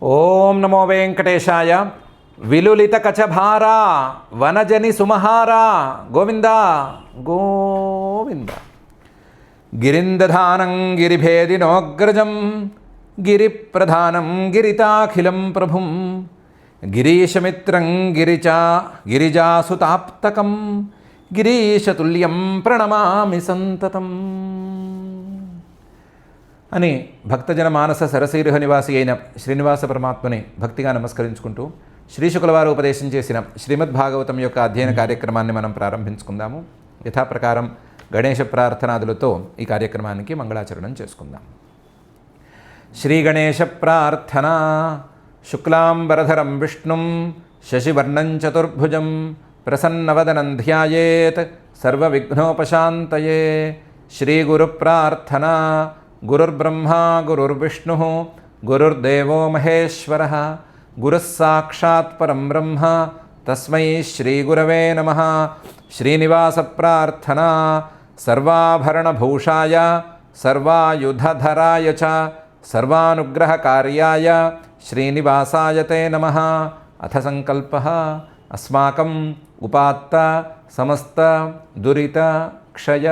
ఓం నమో వెంకటేశాయ. విలులిత కచభారా వనజని సుమహారా గోవింద గోవింద. గిరిందధానం గిరిభేదినోగ్రజం గిరిప్రధానం గిరితాఖిలం ప్రభుం గిరీశమిత్రం గిరిజాసుతాప్తకం గిరీశతుల్యం ప్రణమామి సంతతం అని భక్తజన మానస సరసీరుహ నివాసి అయిన శ్రీనివాస పరమాత్మని భక్తిగా నమస్కరించుకుంటూ శ్రీశుకులవారు ఉపదేశం చేసిన శ్రీమద్భాగవతం యొక్క అధ్యయన కార్యక్రమాన్ని మనం ప్రారంభించుకుందాము. యథాప్రకారం గణేశ ప్రార్థనాదులతో ఈ కార్యక్రమానికి మంగళాచరణం చేసుకుందాం. శ్రీ గణేశ ప్రార్థన. శుక్లాంబరధరం విష్ణుం శశివర్ణం చతుర్భుజం ప్రసన్నవదనం ధ్యాయేత్ సర్వవిఘ్నోపశాంతయే. శ్రీగురు ప్రార్థన. గురుర్బ్రహ్మా గురుర్విష్ణు గురుర్దేవో మహేశ్వరః గురుః సాక్షాత్ పరం బ్రహ్మ తస్మై శ్రీగురవే నమః. శ్రీనివాస ప్రార్థన. సర్వాభరణభూషాయ సర్వాయుధధరాయ చ సర్వానుగ్రహకార్యాయ శ్రీనివాసాయ తే నమః. అథ సంకల్పః. అస్మాకం ఉపాత్త సమస్త దురిత క్షయ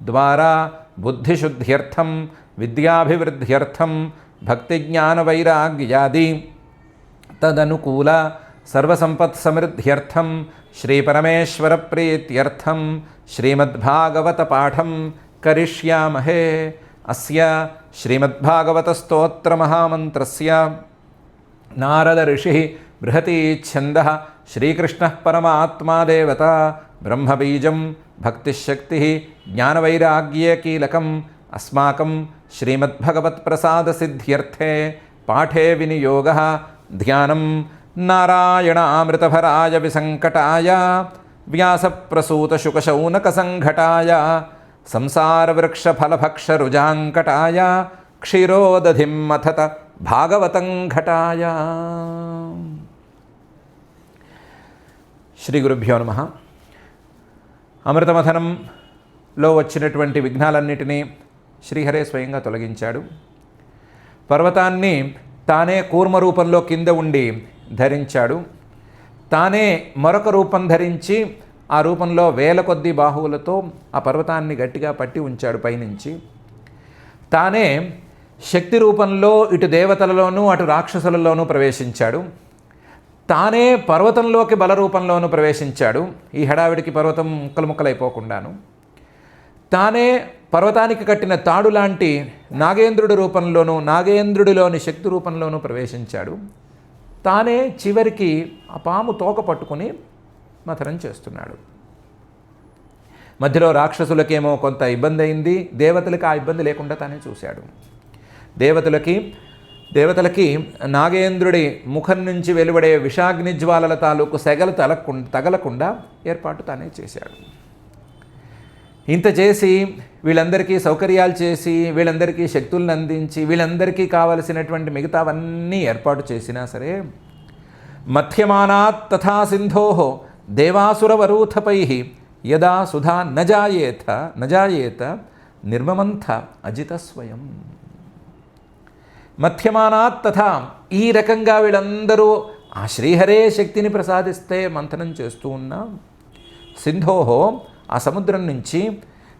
ద్వారా బుద్ధిశుద్ధ్యర్థం విద్యాభివృద్ధ్యర్థం భక్తిజ్ఞానవైరాగ్యాది తదనుకూల సర్వసంపత్సమృద్ధ్యర్థం శ్రీపరమేశ్వర ప్రీత్యర్థం శ్రీమద్భాగవత పాఠం కరిష్యామహే. అస్య శ్రీమద్భాగవత స్తోత్ర మహామంత్రస్య నారద ఋషి బృహతి ఛందః శ్రీకృష్ణః పరమాత్మా దేవత బ్రహ్మబీజం భక్తిశక్తి జ్ఞానవైరాగ్యే కీలకం. అస్మాకం శ్రీమద్భగవత్ప్రసాదసిద్ధ్యర్థే పాఠే వినియోగః ధ్యానం నారాయణామృతభరాయ విసంకటాయ వ్యాసప్రసూతశుకశౌనకసంఘటాయ సంసారవృక్షఫలభక్షరుజాంకటాయ క్షీరోదధిం మథత భాగవతం ఘటాయ. శ్రీ గురుభ్యో నమః. అమృతమథనంలో వచ్చినటువంటి విఘ్నాలన్నిటినీ శ్రీహరే స్వయంగా తొలగించాడు. పర్వతాన్ని తానే కూర్మ రూపంలో కింద ఉండి ధరించాడు. తానే మరొక రూపం ధరించి ఆ రూపంలో వేల కొద్ది బాహువులతో ఆ పర్వతాన్ని గట్టిగా పట్టి ఉంచాడు పైనుంచి. తానే శక్తి రూపంలో ఇటు దేవతలలోనూ అటు రాక్షసులలోనూ ప్రవేశించాడు. తానే పర్వతంలోకి బలరూపంలోనూ ప్రవేశించాడు. ఈ హడావిడికి పర్వతం ముక్కలు ముక్కలైపోకుండాను. తానే పర్వతానికి కట్టిన తాడు లాంటి నాగేంద్రుడి రూపంలోనూ నాగేంద్రుడిలోని శక్తి రూపంలోనూ ప్రవేశించాడు. తానే చివరికి ఆ పాము తోక పట్టుకుని మథనం చేస్తున్నాడు. మధ్యలో రాక్షసులకేమో కొంత ఇబ్బంది అయింది. దేవతలకి ఆ ఇబ్బంది లేకుండా తానే చూశాడు. దేవతలకి నాగేంద్రుడి ముఖం నుంచి వెలువడే విషాగ్నిజ్వాలల తాలూకు సెగలు తగలకుండా ఏర్పాటు తానే చేశాడు. ఇంత చేసి వీళ్ళందరికీ సౌకర్యాలు చేసి వీళ్ళందరికీ శక్తులను అందించి వీళ్ళందరికీ కావలసినటువంటి మిగతావన్నీ ఏర్పాటు చేసినా సరే మథ్యమానాత్ తథా సింధోః దేవాసురవరూథపై యదా సుధా నజాయేత నిర్మమంథ అజిత స్వయం. మథ్యమానాత్ తథా ఈ రకంగా వీళ్ళందరూ ఆ శ్రీహరే శక్తిని ప్రసాదిస్తే మంథనం చేస్తూ ఉన్నా సింధోహో ఆ సముద్రం నుంచి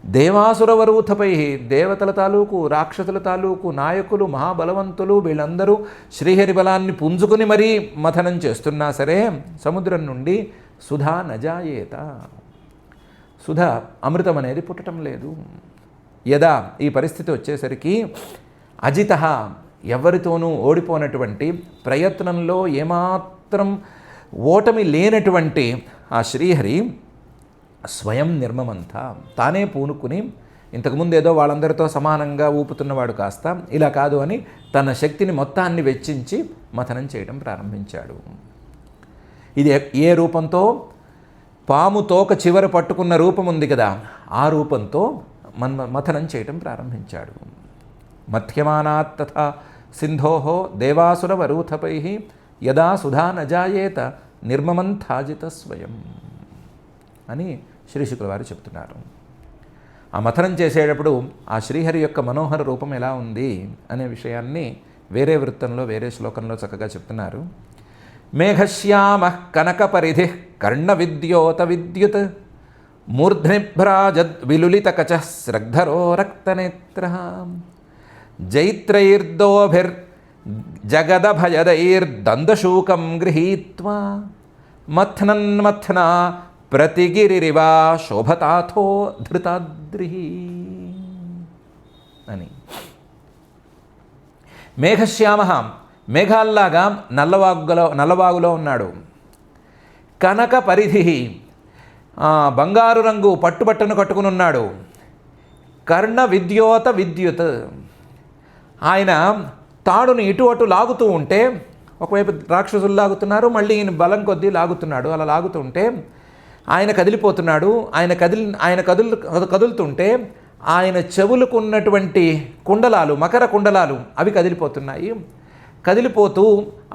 దేవాసురవరూథపై దేవతల తాలూకు రాక్షసుల తాలూకు నాయకులు మహాబలవంతులు వీళ్ళందరూ శ్రీహరి బలాన్ని పుంజుకుని మరీ మథనం చేస్తున్నా సరే సముద్రం నుండి సుధా నజాయేత సుధ అమృతం అనేది పుట్టడం లేదు. యదా ఈ పరిస్థితి వచ్చేసరికి అజిత ఎవరితోనూ ఓడిపోనటువంటి ప్రయత్నంలో ఏమాత్రం ఓటమి లేనటువంటి ఆ శ్రీహరి స్వయం నిర్మమంత తానే పూనుకుని ఇంతకుముందు ఏదో వాళ్ళందరితో సమానంగా ఊపుతున్నవాడు కాస్త ఇలా కాదు అని తన శక్తిని మొత్తాన్ని వెచ్చించి మథనం చేయడం ప్రారంభించాడు. ఇది ఏ రూపంతో? పాము తోక చివర పట్టుకున్న రూపం ఉంది కదా, ఆ రూపంతో మథనం చేయడం ప్రారంభించాడు. మథ్యమానాత్ తథా సింధోః దేవాసురవరూథపై యదా సుధా నజాయేత నిర్మమంథాజిత స్వయం అని శ్రీశుకులవారు చెప్తున్నారు. ఆ మథనం చేసేటప్పుడు ఆ శ్రీహరి యొక్క మనోహర రూపం ఎలా ఉంది అనే విషయాన్ని వేరే వృత్తంలో వేరే శ్లోకంలో చక్కగా చెప్తున్నారు. మేఘశ్యామ కనక పరిధి కర్ణ విద్యోత విద్యుత్ మూర్ధ్నిభ్రాజద్ విలులిత కచ శ్రగ్ధరో రక్తనేత్ర జైత్రైర్దోభిర్ జగదభయదైర్దందశూకం గృహీత్వా మథ్నన్మథ్నా ప్రతిగిరిరివా శోభతాథో ధృతాద్రి అని. మేఘశ్యామ మేఘాల్లాగా నల్లవాగులో ఉన్నాడు. కనక పరిధి బంగారు రంగు పట్టుబట్టను కట్టుకుని ఉన్నాడు. కర్ణ విద్యోత విద్యుత్ ఆయన తాడుని ఇటు అటు లాగుతూ ఉంటే, ఒకవైపు రాక్షసులు లాగుతున్నారు, మళ్ళీ ఈయన బలం కొద్దీ లాగుతున్నాడు. అలా లాగుతుంటే ఆయన కదిలిపోతున్నాడు. ఆయన కదులుతుంటే ఆయన చెవులకు ఉన్నటువంటి కుండలాలు, మకర కుండలాలు అవి కదిలిపోతున్నాయి. కదిలిపోతూ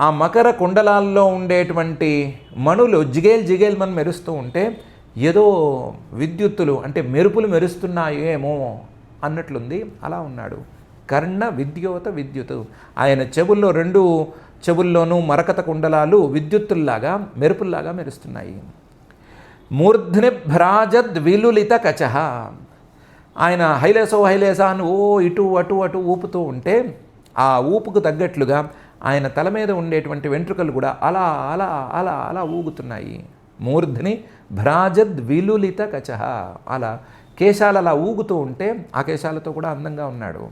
ఆ మకర కుండలాల్లో ఉండేటువంటి మణులు జిగేల్ మని మెరుస్తూ ఉంటే ఏదో విద్యుత్తులు అంటే మెరుపులు మెరుస్తున్నాయేమో అన్నట్లుంది. అలా ఉన్నాడు. కర్ణ విద్యోత విద్యుత్ ఆయన చెవుల్లో రెండు చెవుల్లోనూ మరకత కుండలాలు విద్యుత్తుల్లాగా మెరుపుల్లాగా మెరుస్తున్నాయి. మూర్ధ్ని భ్రాజద్ విలులిత కచహ ఆయన హైలేసా అని ఇటు అటు అటు ఊపుతూ ఉంటే ఆ ఊపుకు తగ్గట్లుగా ఆయన తల మీద ఉండేటువంటి వెంట్రుకలు కూడా అలా అలా అలా అలా ఊగుతున్నాయి. మూర్ధ్ని భ్రాజద్ విలులిత కచహ అలా కేశాలు అలా ఊగుతూ ఉంటే ఆ కేశాలతో కూడా అందంగా ఉన్నాడు.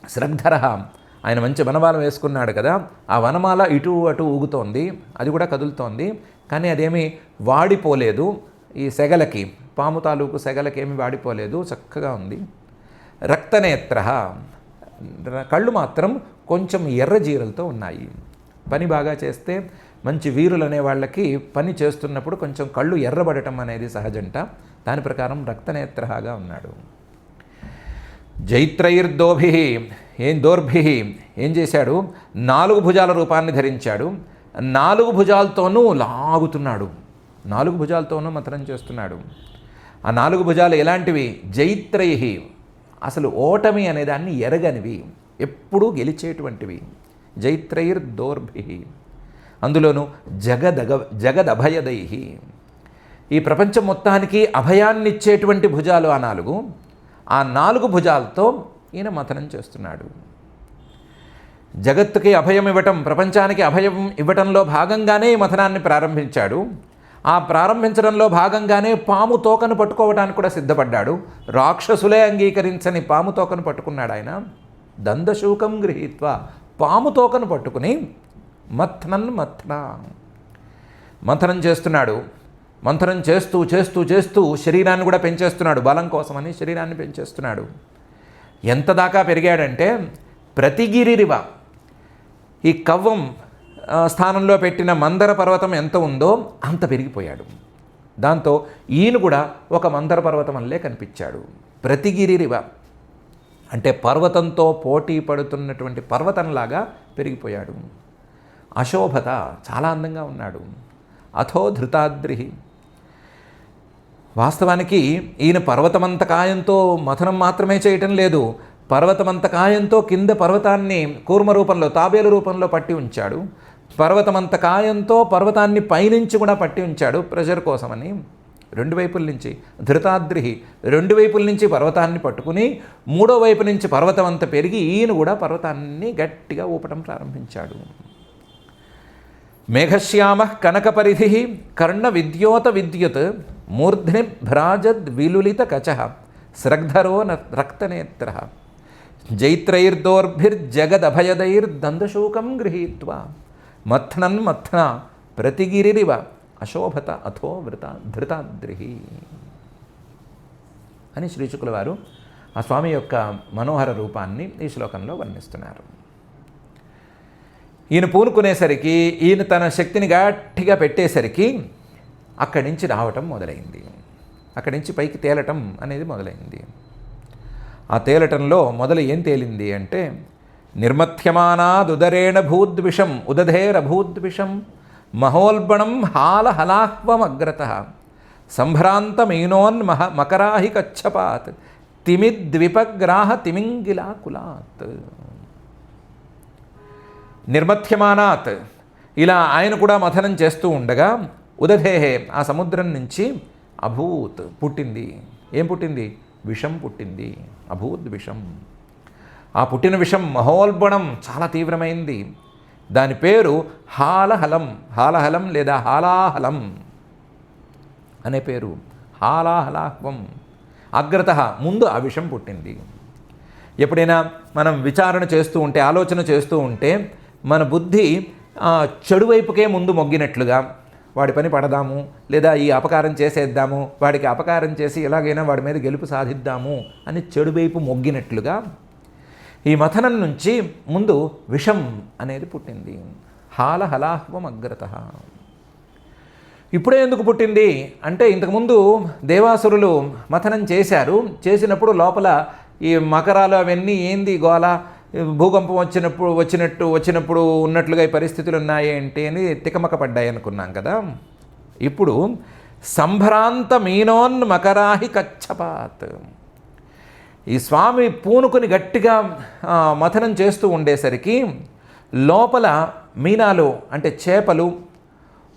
శ్రగ్ధర ఆయన మంచి వనమాల వేసుకున్నాడు కదా, ఆ వనమాల ఇటు అటు ఊగుతోంది, అది కూడా కదులుతోంది. కానీ అదేమీ వాడిపోలేదు. ఈ సెగలకి, పాము తాలూకు సెగలకి ఏమి వాడిపోలేదు, చక్కగా ఉంది. రక్తనేత్ర కళ్ళు మాత్రం కొంచెం ఎర్రజీరలతో ఉన్నాయి. పని బాగా చేస్తే మంచి వీరులు అనే వాళ్ళకి పని చేస్తున్నప్పుడు కొంచెం కళ్ళు ఎర్రబడటం అనేది సహజంట. దాని ప్రకారం రక్తనేత్రగా ఉన్నాడు. జైత్రైర్దోభి దోర్భి ఏం చేశాడు, 4 భుజాల రూపాన్ని ధరించాడు. 4 భుజాలతోనూ లాగుతున్నాడు, 4 భుజాలతోనూ మథనం చేస్తున్నాడు. ఆ 4 భుజాలు ఎలాంటివి? జైత్రై అసలు ఓటమి అనేదాన్ని ఎరగనివి, ఎప్పుడూ గెలిచేటువంటివి. జైత్రైర్దోర్భి అందులోనూ జగదభయదై ఈ ప్రపంచం మొత్తానికి అభయాన్నిచ్చేటువంటి భుజాలు ఆ 4. ఆ 4 భుజాలతో ఈయన మథనం చేస్తున్నాడు. జగత్తుకి అభయం ఇవ్వటం, ప్రపంచానికి అభయం ఇవ్వటంలో భాగంగానే ఈ మథనాన్ని ప్రారంభించాడు. ఆ ప్రారంభించడంలో భాగంగానే పాము తోకను పట్టుకోవడానికి కూడా సిద్ధపడ్డాడు. రాక్షసులే అంగీకరించని పాము తోకను పట్టుకున్నాడు ఆయన. దందశూకం గృహీత్వ పాము తోకను పట్టుకుని మంథనం చేస్తున్నాడు. మంథనం చేస్తూ చేస్తూ చేస్తూ శరీరాన్ని కూడా పెంచేస్తున్నాడు. బలం కోసమని శరీరాన్ని పెంచేస్తున్నాడు. ఎంత దాకా పెరిగాడంటే ప్రతిగిరిరివ ఈ కవ్వం స్థానంలో పెట్టిన మందర పర్వతం ఎంత ఉందో అంత పెరిగిపోయాడు. దాంతో ఈయన కూడా ఒక మందర పర్వతం వల్లే కనిపించాడు. ప్రతిగిరిరివ అంటే పర్వతంతో పోటీ పడుతున్నటువంటి పర్వతంలాగా పెరిగిపోయాడు. అశోభత చాలా అందంగా ఉన్నాడు. అథో ధృతాద్రి వాస్తవానికి ఈయన పర్వతమంత కాయంతో మథనం మాత్రమే చేయటం లేదు, పర్వతమంత కాయంతో కింద పర్వతాన్ని కూర్మ రూపంలో, తాబేలు రూపంలో పట్టి ఉంచాడు. పర్వతమంత కాయంతో పర్వతాన్ని పైనుంచి కూడా పట్టి ఉంచాడు ప్రెషర్ కోసమని. 2 వైపుల నుంచి ధృతాద్రి 2 వైపుల నుంచి పర్వతాన్ని పట్టుకుని 3వ వైపు నుంచి పర్వతం అంతా పెరిగి ఈయన కూడా పర్వతాన్ని గట్టిగా ఊపటం ప్రారంభించాడు. మేఘశ్యామ కనక పరిధి కర్ణ విద్యోత విద్యుత్ మూర్ధ్ని భ్రాజద్ విలులిత కచ శ్రగ్ధరో రక్తనేత్ర జైత్రైర్దోర్భిర్జగదభయదైర్దందశూకం గృహీత్వా మథ్నా ప్రతిగిరిరివ అశోభత అథో ధృతాద్రి అని శ్రీశుకుల వారు ఆ స్వామి యొక్క మనోహర రూపాన్ని ఈ శ్లోకంలో వర్ణిస్తున్నారు. ఈయన పూనుకునేసరికి, ఈయన తన శక్తిని గట్టిగా పెట్టేసరికి అక్కడి నుంచి రావటం మొదలైంది. అక్కడి నుంచి పైకి తేలటం అనేది మొదలైంది. ఆ తేలటంలో మొదలు ఏం తేలింది అంటే నిర్మథ్యమానాదుదరేణ భూద్విషం ఉదధేరభూద్విషం మహోల్బణం హాలహలాహ్వమగ్రత సంభ్రాంతమీనోన్మహ మకరాహి కచ్చపాత్ తిమిద్విపగ్రాహ తిమింగిలాకులాత్ నిర్మథ్యమానాత్ ఇలా ఆయన కూడా మథనం చేస్తూ ఉండగా ఉదధేహే ఆ సముద్రం నుంచి అభూత్ పుట్టింది. ఏం పుట్టింది? విషం పుట్టింది. అభూత్ విషం. ఆ పుట్టిన విషం మహోల్బణం, చాలా తీవ్రమైంది. దాని పేరు హాలహలం. హాలహలం లేదా హాలాహలం అనే పేరు. హాలాహలాహ్వం. అగ్రత ముందు ఆ విషం పుట్టింది. ఎప్పుడైనా మనం విచారణ చేస్తూ ఉంటే, ఆలోచన చేస్తూ ఉంటే మన బుద్ధి చెడు వైపుకే ముందు మొగ్గినట్లుగా, వాడి పని పడదాము, లేదా ఈ అపకారం చేసేద్దాము, వాడికి అపకారం చేసి ఎలాగైనా వాడి మీద గెలుపు సాధిద్దాము అని చెడు వైపు మొగ్గినట్లుగా ఈ మథనం నుంచి ముందు విషం అనేది పుట్టింది. హాలహలాహ్వం అగ్రత. ఇప్పుడే ఎందుకు పుట్టింది అంటే, ఇంతకుముందు దేవాసురులు మథనం చేశారు. చేసినప్పుడు లోపల ఈ మకరాలు అవన్నీ ఏంది గోల, భూకంపం వచ్చినప్పుడు ఉన్నట్లుగా ఈ పరిస్థితులు ఉన్నాయి ఏంటి అని తికమక పడ్డాయి అనుకున్నాం కదా. ఇప్పుడు సంభ్రాంత మీనోన్ మకరాహి కచ్చపాత్. ఈ స్వామి పూనుకొని గట్టిగా మథనం చేస్తూ ఉండేసరికి లోపల మీనాలు అంటే చేపలు,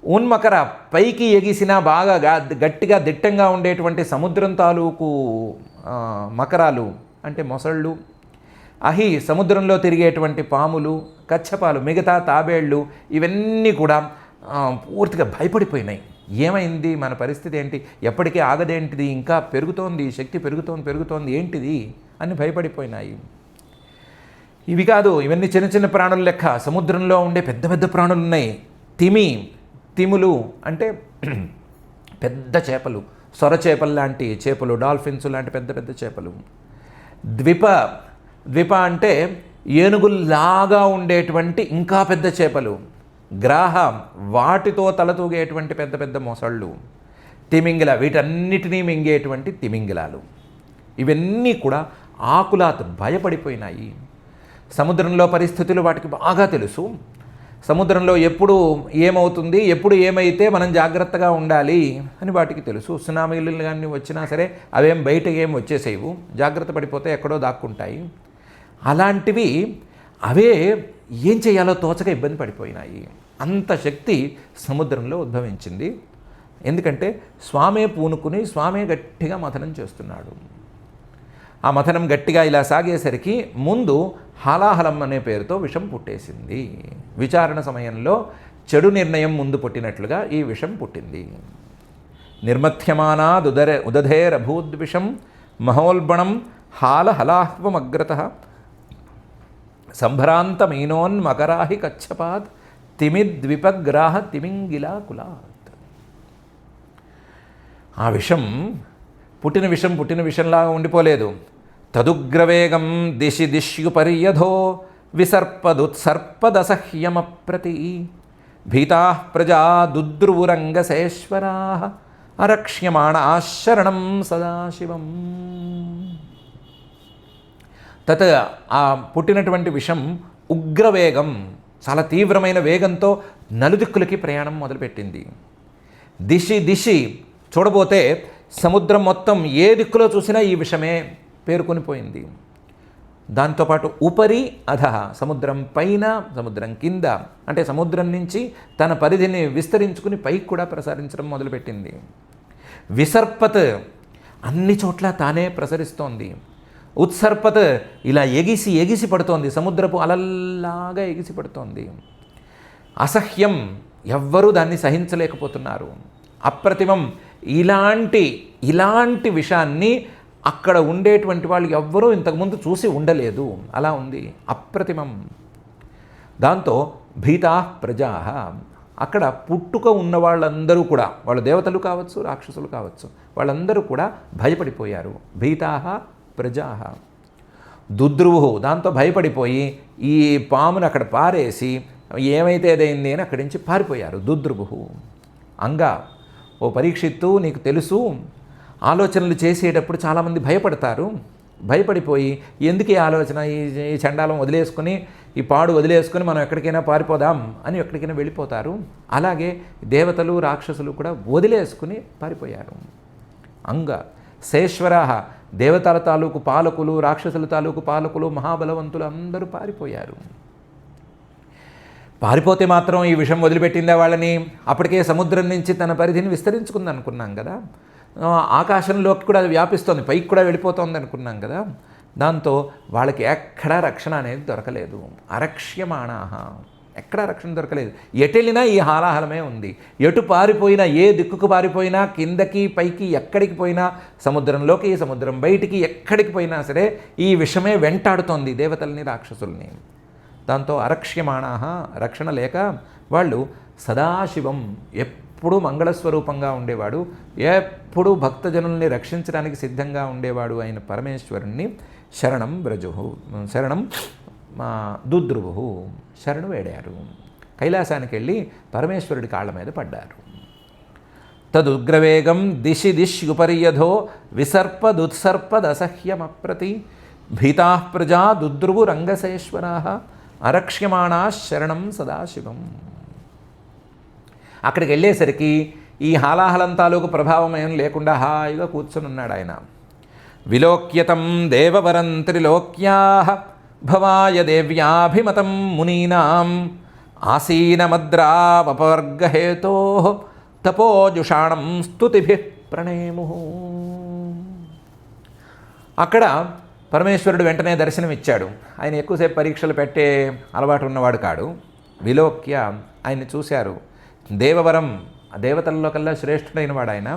ఉన్మకర పైకి ఎగిసిన బాగా గట్టిగా దిట్టంగా ఉండేటువంటి సముద్రం తాలూకు మకరాలు అంటే మొసళ్ళు, అహి సముద్రంలో తిరిగేటువంటి పాములు, కచ్చపాలు, మిగతా తాబేళ్ళు ఇవన్నీ కూడా పూర్తిగా భయపడిపోయినాయి. ఏమైంది, మన పరిస్థితి ఏంటి, ఎప్పటికీ ఆగదేంటిది, ఇంకా పెరుగుతోంది, శక్తి పెరుగుతోంది ఏంటిది అని భయపడిపోయినాయి. ఇవి కాదు, ఇవన్నీ చిన్న చిన్న ప్రాణుల లెక్క. సముద్రంలో ఉండే పెద్ద పెద్ద ప్రాణులు ఉన్నాయి. తిములు అంటే పెద్ద చేపలు, సొర చేపలు లాంటి చేపలు, డాల్ఫిన్స్ లాంటి పెద్ద పెద్ద చేపలు. ద్విప అంటే ఏనుగుల్లాగా ఉండేటువంటి ఇంకా పెద్ద చేపలు. గ్రాహ వాటితో తలతూగేటువంటి పెద్ద పెద్ద మొసళ్ళు. తిమింగిల వీటన్నిటినీ మింగేటువంటి తిమింగిలాలు. ఇవన్నీ కూడా ఆకులాత్ భయపడిపోయినాయి. సముద్రంలో పరిస్థితులు వాటికి బాగా తెలుసు. సముద్రంలో ఎప్పుడు ఏమవుతుంది, ఎప్పుడు ఏమైతే మనం జాగ్రత్తగా ఉండాలి అని వాటికి తెలుసు. సునామీలు కానీ వచ్చినా సరే అవేం బయట ఏం వచ్చేసేవు, జాగ్రత్త పడిపోతే ఎక్కడో దాక్కుంటాయి. అలాంటివి అవే ఏం చేయాలో తోచక ఇబ్బంది పడిపోయినాయి. అంత శక్తి సముద్రంలో ఉద్భవించింది. ఎందుకంటే స్వామే పూనుకుని స్వామే గట్టిగా మథనం చేస్తున్నాడు. ఆ మథనం గట్టిగా ఇలా సాగేసరికి ముందు హాలాహలం అనే పేరుతో విషం పుట్టేసింది. విచారణ సమయంలో చెడు నిర్ణయం ముందు పుట్టినట్లుగా ఈ విషం పుట్టింది. నిర్మథ్యమానాద్ ఉదధేరభూద్విషం మహోల్బణం హాలహలాహ్వమగ్రత సంభ్రాంతమీనోన్మకరాహి కచ్చపాత్ తిమిద్విపగ్రాహ తిమింగిలాకులాత్. ఆ విషం పుట్టిన విషంలాగా ఉండిపోలేదు. తదుగ్రవేగం దిశ్యుపర్యధో విసర్పదుత్సర్పదసహ్యమప్రతి భీతా ప్రజా దుద్రువురంగసేశ్వరా అరక్ష్యమాణా శరణం సదాశివం. తత్ ఆ పుట్టినటువంటి విషం ఉగ్రవేగం, చాలా తీవ్రమైన వేగంతో నలుదిక్కులకి ప్రయాణం మొదలుపెట్టింది. దిశి చూడబోతే సముద్రం మొత్తం ఏ దిక్కులో చూసినా ఈ విషమే పేరుకొనిపోయింది. దాంతోపాటు ఉపరి అధః, సముద్రం పైన సముద్రం కింద, అంటే సముద్రం నుంచి తన పరిధిని విస్తరించుకుని పైకి కూడా ప్రసరించడం మొదలుపెట్టింది. విసర్పత్, అన్ని చోట్ల తానే ప్రసరిస్తోంది. ఉత్సర్పత్, ఇలా ఎగిసి పడుతోంది, సముద్రపు అలల్లాగా ఎగిసి పడుతోంది. అసహ్యం, ఎవ్వరూ దాన్ని సహించలేకపోతున్నారు. అప్రతిమం, ఇలాంటి విషయాన్ని అక్కడ ఉండేటువంటి వాళ్ళు ఎవ్వరూ ఇంతకుముందు చూసి ఉండలేదు, అలా ఉంది, అప్రతిమం. దాంతో భీతా ప్రజా, అక్కడ పుట్టుక ఉన్న వాళ్ళందరూ కూడా, వాళ్ళు దేవతలు కావచ్చు, రాక్షసులు కావచ్చు, వాళ్ళందరూ కూడా భయపడిపోయారు. భీతా ప్రజా దుద్రువు, దాంతో భయపడిపోయి ఈ పామును అక్కడ పారేసి ఏమైతే ఏదైంది అని అక్కడి నుంచి పారిపోయారు. దుద్రువు అంగా, ఓ పరీక్షిత్తు, నీకు తెలుసు ఆలోచనలు చేసేటప్పుడు చాలామంది భయపడతారు. భయపడిపోయి ఎందుకు ఈ ఆలోచన, ఈ చండాలం వదిలేసుకుని, ఈ పాడు వదిలేసుకుని మనం ఎక్కడికైనా పారిపోదాం అని ఎక్కడికైనా వెళ్ళిపోతారు. అలాగే దేవతలు రాక్షసులు కూడా వదిలేసుకుని పారిపోయారు. అంగ శేశ్వరాహ, దేవతల తాలూకు పాలకులు, రాక్షసుల తాలూకు పాలకులు, మహాబలవంతులు అందరూ పారిపోయారు. పారిపోతే మాత్రం ఈ విషం వదిలిపెట్టిందా వాళ్ళని? అప్పటికే సముద్రం నుంచి తన పరిధిని విస్తరించుకుంది అనుకున్నాం కదా, ఆకాశంలోకి కూడా అది వ్యాపిస్తోంది, పైకి కూడా వెళ్ళిపోతుంది అనుకున్నాం కదా. దాంతో వాళ్ళకి ఎక్కడా రక్షణ అనేది దొరకలేదు. అరక్ష్యమాణాహ, ఎక్కడా రక్షణ దొరకలేదు. ఎటెళ్ళినా ఈ హాలాహలమే ఉంది. ఎటు పారిపోయినా, ఏ దిక్కుకు పారిపోయినా, కిందకి పైకి ఎక్కడికి పోయినా, సముద్రంలోకి సముద్రం బయటికి ఎక్కడికి పోయినా సరే ఈ విషమే వెంటాడుతోంది దేవతల్ని, రాక్షసుల్ని. దాంతో అరక్ష్యమాణాహ, రక్షణ లేక వాళ్ళు సదాశివం, ఎప్పుడూ మంగళస్వరూపంగా ఉండేవాడు, ఎప్పుడూ భక్తజనుల్ని రక్షించడానికి సిద్ధంగా ఉండేవాడు అయిన పరమేశ్వరుణ్ణి శరణం వ్రజుహు, శరణం దుద్రువు, శరణు వేడారు. కైలాసానికి వెళ్ళి పరమేశ్వరుడి కాళ్ళ మీద పడ్డారు. తదుగ్రవేగం దిశి దిశ్యుపర్యధో విసర్పదుత్సర్పదసహ్యమప్రతి భీతా ప్రజా దుద్రువు రంగసేశ్వరా అరక్ష్యమాణా శరణం సదాశివం. అక్కడికి వెళ్ళేసరికి ఈ హాలాహలం తాలూకు ప్రభావం ఏం లేకుండా హాయిగా కూర్చొని ఉన్నాడు ఆయన. విలోక్యతం దేవవరం త్రిలోక్యా భవాయ దేవ్యాభిమతం మునీనాం ఆసీనమద్రావపవర్గహేతో తపోజుషాణం స్తుతిభిః ప్రణేము. అక్కడ పరమేశ్వరుడు వెంటనే దర్శనమిచ్చాడు. ఆయన ఎక్కువసేపు పరీక్షలు పెట్టే అలవాటు ఉన్నవాడు కాడు. విలోక్య, ఆయన్ని చూశారు. దేవవరం, దేవతల్లో కల్లా శ్రేష్ఠుడైన వాడు ఆయన.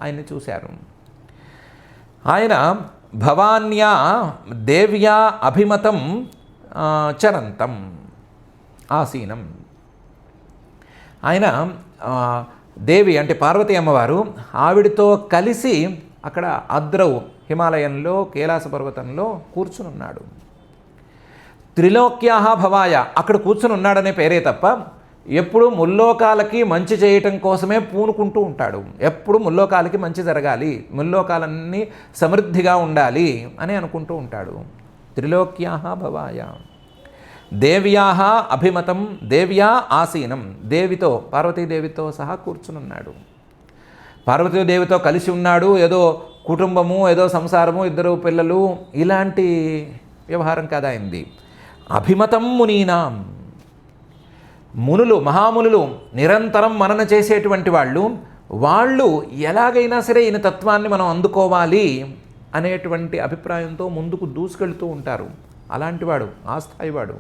ఆయన్ని చూశారు. ఆయన భవాన్యా దేవ్యా అభిమతం చరంతం ఆసీనం. ఆయన దేవి అంటే పార్వతీ అమ్మవారు, ఆవిడితో కలిసి అక్కడ అద్రవు హిమాలయంలో కైలాస పర్వతంలో కూర్చునున్నాడు. త్రిలోక్యాహ భవాయ, అక్కడ కూర్చుని ఉన్నాడనే పేరే తప్ప ఎప్పుడు ముల్లోకాలకి మంచి చేయటం కోసమే పూనుకుంటూ ఉంటాడు. ఎప్పుడు ముల్లోకాలకి మంచి జరగాలి, ముల్లోకాలన్నీ సమృద్ధిగా ఉండాలి అని అనుకుంటూ ఉంటాడు. త్రిలోక్యాహ భవాయ దేవ్యాహ అభిమతం, దేవ్యా ఆసీనం, దేవితో పార్వతీదేవితో సహా కూర్చునున్నాడు. పార్వతీదేవితో కలిసి ఉన్నాడు. ఏదో కుటుంబము, ఏదో సంసారము, ఇద్దరు పిల్లలు, ఇలాంటి వ్యవహారం కాదా అయింది. అభిమతం మునీనాం, మునులు, మహామునులు నిరంతరం మనన చేసేటువంటి వాళ్ళు ఎలాగైనా సరే ఈయన తత్వాన్ని మనం అందుకోవాలి అనేటువంటి అభిప్రాయంతో ముందుకు దూసుకెళ్తూ ఉంటారు. అలాంటివాడు, ఆ స్థాయివాడు.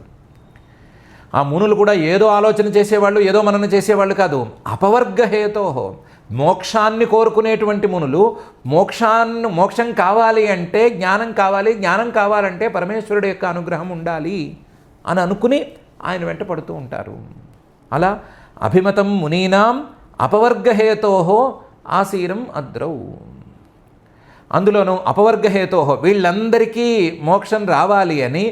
ఆ మునులు కూడా ఏదో ఆలోచన చేసేవాళ్ళు, ఏదో మనన చేసేవాళ్ళు కాదు. అపవర్గహేతో, మోక్షాన్ని కోరుకునేటువంటి మునులు. మోక్షం కావాలి అంటే జ్ఞానం కావాలి, జ్ఞానం కావాలంటే పరమేశ్వరుడి యొక్క అనుగ్రహం ఉండాలి అని అనుకుని ఆయన వెంట పడుతూ ఉంటారు. అలా అభిమతం మునీనాం అపవర్గహేతో ఆసీనం అద్రౌ. అందులోనూ అపవర్గహేతో, వీళ్ళందరికీ మోక్షం రావాలి అని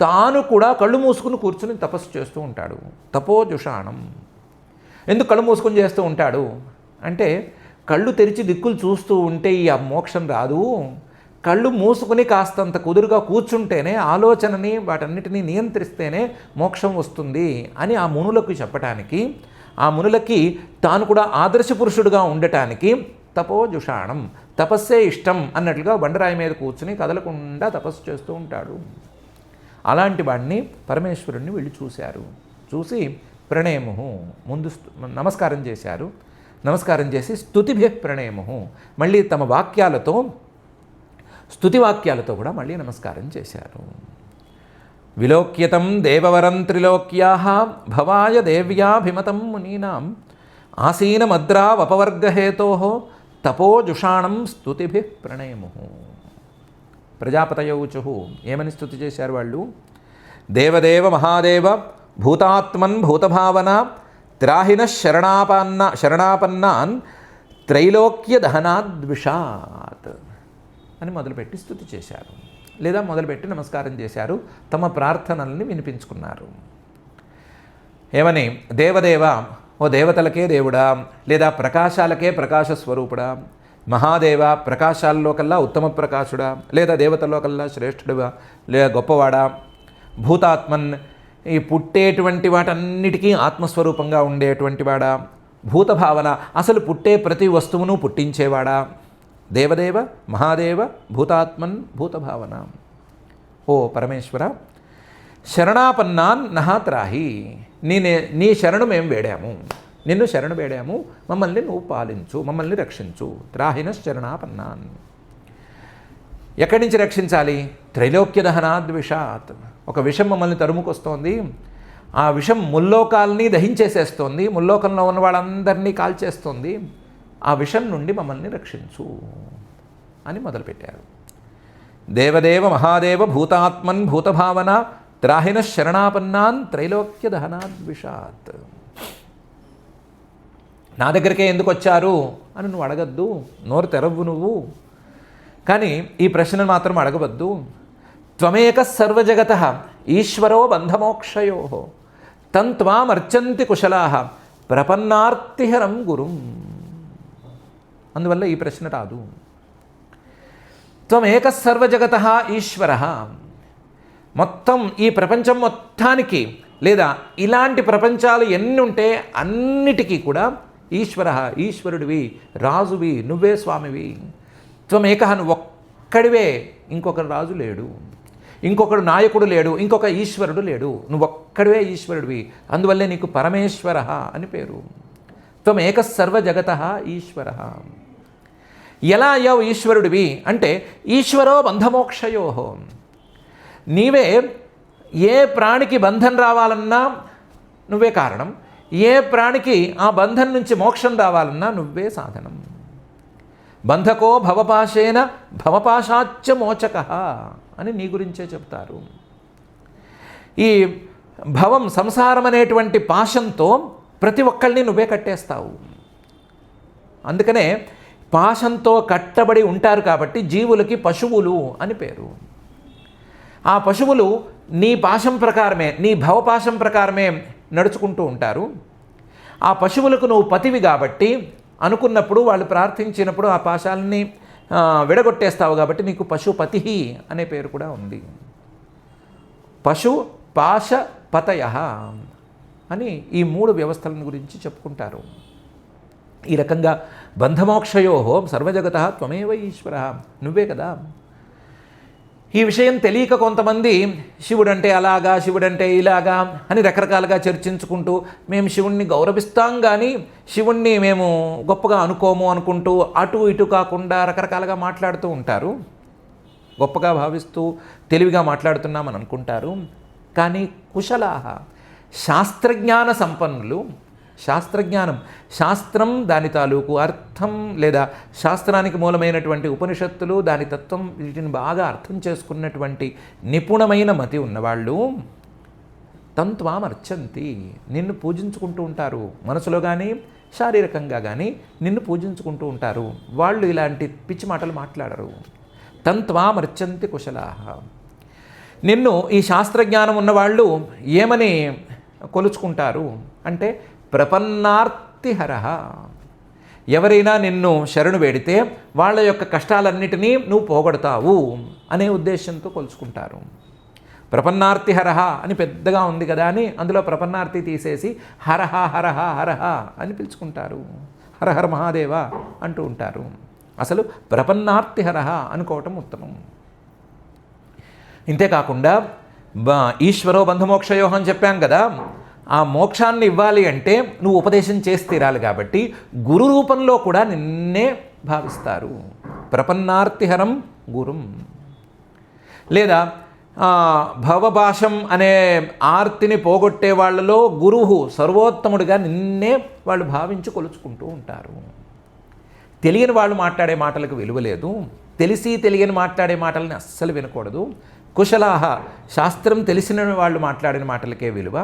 తాను కూడా కళ్ళు మూసుకుని కూర్చుని తపస్సు చేస్తూ ఉంటాడు. తపోజుషాణం. ఎందుకు కళ్ళు మూసుకుని చేస్తూ ఉంటాడు అంటే, కళ్ళు తెరిచి దిక్కులు చూస్తూ ఉంటే ఈ మోక్షం రాదు. కళ్ళు మూసుకుని కాస్తంత కుదురుగా కూర్చుంటేనే, ఆలోచనని వాటన్నిటినీ నియంత్రిస్తేనే మోక్షం వస్తుంది అని ఆ మునులకు చెప్పటానికి, ఆ మునులకి తాను కూడా ఆదర్శ పురుషుడుగా ఉండటానికి తపోజుషాణం, తపస్సే ఇష్టం అన్నట్లుగా బండరాయి మీద కూర్చుని కదలకుండా తపస్సు చేస్తూ ఉంటాడు. అలాంటి వాడిని పరమేశ్వరుణ్ణి వెళ్ళి చూశారు. చూసి ప్రణేము, ముందు నమస్కారం చేశారు. నమస్కారం చేసి స్తుతిభ్య ప్రణేము, మళ్ళీ తమ వాక్యాలతో, స్తుతి వాక్యాలతో కూడా మళ్ళీ నమస్కారం చేశారు. విలోక్యతం దేవవరం త్రిలోక్యా భవాయ దేవ్యాభిమతం మునీనాం ఆసీనమద్రావపవర్గహేతో తపోజుషాణం స్తుతిభి ప్రణేము. ప్రజాపతయౌచు, ఏమని స్తుతి చేశారు వాళ్ళు? దేవదేవ మహాదేవ భూతాత్మన్ భూతభావన త్రాహిన శరణాపన్నాన్ త్రైలోక్య దహనాద్విషాత్ అని మొదలుపెట్టి స్తుతి చేశారు. లేదా మొదలుపెట్టి నమస్కారం చేశారు. తమ ప్రార్థనల్ని వినిపించుకున్నారు. ఏమని? దేవదేవ, ఓ దేవతలకే దేవుడా, లేదా ప్రకాశాలకే ప్రకాశ స్వరూపుడా, మహాదేవ, ప్రకాశాల్లో కల్లా ఉత్తమ ప్రకాశుడా, లేదా దేవతల్లో కల్లా శ్రేష్ఠుడుగా, లేదా గొప్పవాడా, భూతాత్మన్, ఈ పుట్టేటువంటి వాటన్నిటికీ ఆత్మస్వరూపంగా ఉండేటువంటి వాడా, భూతభావన, అసలు పుట్టే ప్రతి వస్తువును పుట్టించేవాడా, దేవదేవ మహాదేవ భూతాత్మన్ భూతభావన, ఓ పరమేశ్వర, శరణాపన్నాన్ నహ త్రాహి, నీ శరణు మేము వేడాము, నిన్ను శరణు వేడాము, మమ్మల్ని నువ్వు పాలించు, మమ్మల్ని రక్షించు. త్రాహిన శరణాపన్నాన్. ఎక్కడి నుంచి రక్షించాలి? త్రైలోక్య దహనాద్విషాత్. ఒక విషం మమ్మల్ని తరుముకొస్తోంది, ఆ విషం ముల్లోకాల్ని దహించేసేస్తోంది, ముల్లోకంలో ఉన్న వాళ్ళందరినీ కాల్చేస్తోంది, ఆ విషం నుండి మమ్మల్ని రక్షించు అని మొదలుపెట్టారు. దేవదేవ మహాదేవ భూతాత్మన్ భూతభావన త్రాహిన శరణాపన్నాన్ త్రైలోక్య దహనాద్విషాత్. నా దగ్గరికే ఎందుకు వచ్చారు అని నువ్వు అడగద్దు, నోరు తెరవ్వు నువ్వు. కానీ ఈ ప్రశ్నను మాత్రం అడగవద్దు. త్వమేక సర్వజగత ఈశ్వరో బంధమోక్షయో తంత్వామర్చంతి కుశలాః ప్రపన్నార్తిహరం గురుం. అందువల్ల ఈ ప్రశ్న రాదు. త్వమేక సర్వజగత ఈశ్వర. మొత్తం ఈ ప్రపంచం మొత్తానికి, లేదా ఇలాంటి ప్రపంచాలు ఎన్ని ఉంటే అన్నిటికీ కూడా ఈశ్వర, ఈశ్వరుడివి, రాజువి, నువ్వే స్వామివి. త్వమేక, నువ్వు ఒక్కడివే, ఇంకొకరు రాజు లేడు, ఇంకొకడు నాయకుడు లేడు, ఇంకొక ఈశ్వరుడు లేడు, నువ్వొక్కడివే ఈశ్వరుడివి. అందువల్లే నీకు పరమేశ్వర అని పేరు. త్వమేక సర్వజగత ఈశ్వర. ఎలా అయ్యావు ఈశ్వరుడివి అంటే ఈశ్వరో బంధమోక్షయో. నీవే ఏ ప్రాణికి బంధం రావాలన్నా నువ్వే కారణం, ఏ ప్రాణికి ఆ బంధం నుంచి మోక్షం రావాలన్నా నువ్వే సాధనం. బంధకో భవపాశేన భవపాశాచ్చ మోచక అని నీ గురించే చెప్తారు. ఈ భవం, సంసారం అనేటువంటి పాశంతో ప్రతి ఒక్కళ్ళని నువ్వే కట్టేస్తావు. అందుకనే పాశంతో కట్టబడి ఉంటారు కాబట్టి జీవులకి పశువులు అని పేరు. ఆ పశువులు నీ పాశం ప్రకారమే, నీ భవపాశం ప్రకారమే నడుచుకుంటూ ఉంటారు. ఆ పశువులకు నువ్వు పతివి కాబట్టి అనుకున్నప్పుడు, వాళ్ళు ప్రార్థించినప్పుడు ఆ పాశాలని విడగొట్టేస్తావు కాబట్టి నీకు పశుపతి అనే పేరు కూడా ఉంది. పశు పాశ పతయ అని ఈ మూడు వ్యవస్థల గురించి చెప్పుకుంటారు. ఈ రకంగా బంధమోక్షయో సర్వజగత త్వమేవ ఈశ్వర, నువ్వే కదా. ఈ విషయం తెలియక కొంతమంది శివుడంటే అలాగా, శివుడంటే ఇలాగా అని రకరకాలుగా చర్చించుకుంటూ మేము శివుణ్ణి గౌరవిస్తాం కానీ శివుణ్ణి మేము గొప్పగా అనుకోము అనుకుంటూ అటు ఇటు కాకుండా రకరకాలుగా మాట్లాడుతూ ఉంటారు. గొప్పగా భావిస్తూ తెలివిగా మాట్లాడుతున్నామని అనుకుంటారు. కానీ కుశలాహ, శాస్త్రజ్ఞాన సంపన్నులు, శాస్త్రజ్ఞానం, శాస్త్రం, దాని తాలూకు అర్థం లేదా శాస్త్రానికి మూలమైనటువంటి ఉపనిషత్తులు, దాని తత్వం, వీటిని బాగా అర్థం చేసుకున్నటువంటి నిపుణమైన మతి ఉన్నవాళ్ళు తంత్వామర్చంతి, నిన్ను పూజించుకుంటూ ఉంటారు. మనసులో కానీ శారీరకంగా కానీ నిన్ను పూజించుకుంటూ ఉంటారు. వాళ్ళు ఇలాంటి పిచ్చి మాటలు మాట్లాడరు. తంత్వామర్చంతి కుశలాహ. నిన్ను ఈ శాస్త్రజ్ఞానం ఉన్నవాళ్ళు ఏమని కొలుచుకుంటారు అంటే ప్రపన్నార్తిహర. ఎవరైనా నిన్ను శరణు వేడితే వాళ్ళ యొక్క కష్టాలన్నిటినీ నువ్వు పోగొడతావు అనే ఉద్దేశంతో కొలుచుకుంటారు. ప్రపన్నార్తిహర అని పెద్దగా ఉంది కదా అని అందులో ప్రపన్నార్తి తీసేసి హరహ హరహ హరహ అని పిలుచుకుంటారు. హరహర మహాదేవ అంటూ ఉంటారు. అసలు ప్రపన్నార్తిహర అనుకోవటం ఉత్తమం. ఇంతేకాకుండా ఈశ్వరో బంధమోక్షయో అని చెప్పాం కదా, ఆ మోక్షాన్ని ఇవ్వాలి అంటే నువ్వు ఉపదేశం చేసి తీరాలి కాబట్టి గురు రూపంలో కూడా నిన్నే భావిస్తారు. ప్రపన్నార్తిహరం గురుం. లేదా భవపాశం అనే ఆర్తిని పోగొట్టే వాళ్ళలో గురువు సర్వోత్తముడిగా నిన్నే వాళ్ళు భావించి కొలుచుకుంటూ ఉంటారు. తెలియని వాళ్ళు మాట్లాడే మాటలకు విలువ లేదు, తెలిసి తెలియని మాట్లాడే మాటలని అస్సలు వినకూడదు. కుశలాహ, శాస్త్రం తెలిసిన వాళ్ళు మాట్లాడిన మాటలకే విలువ,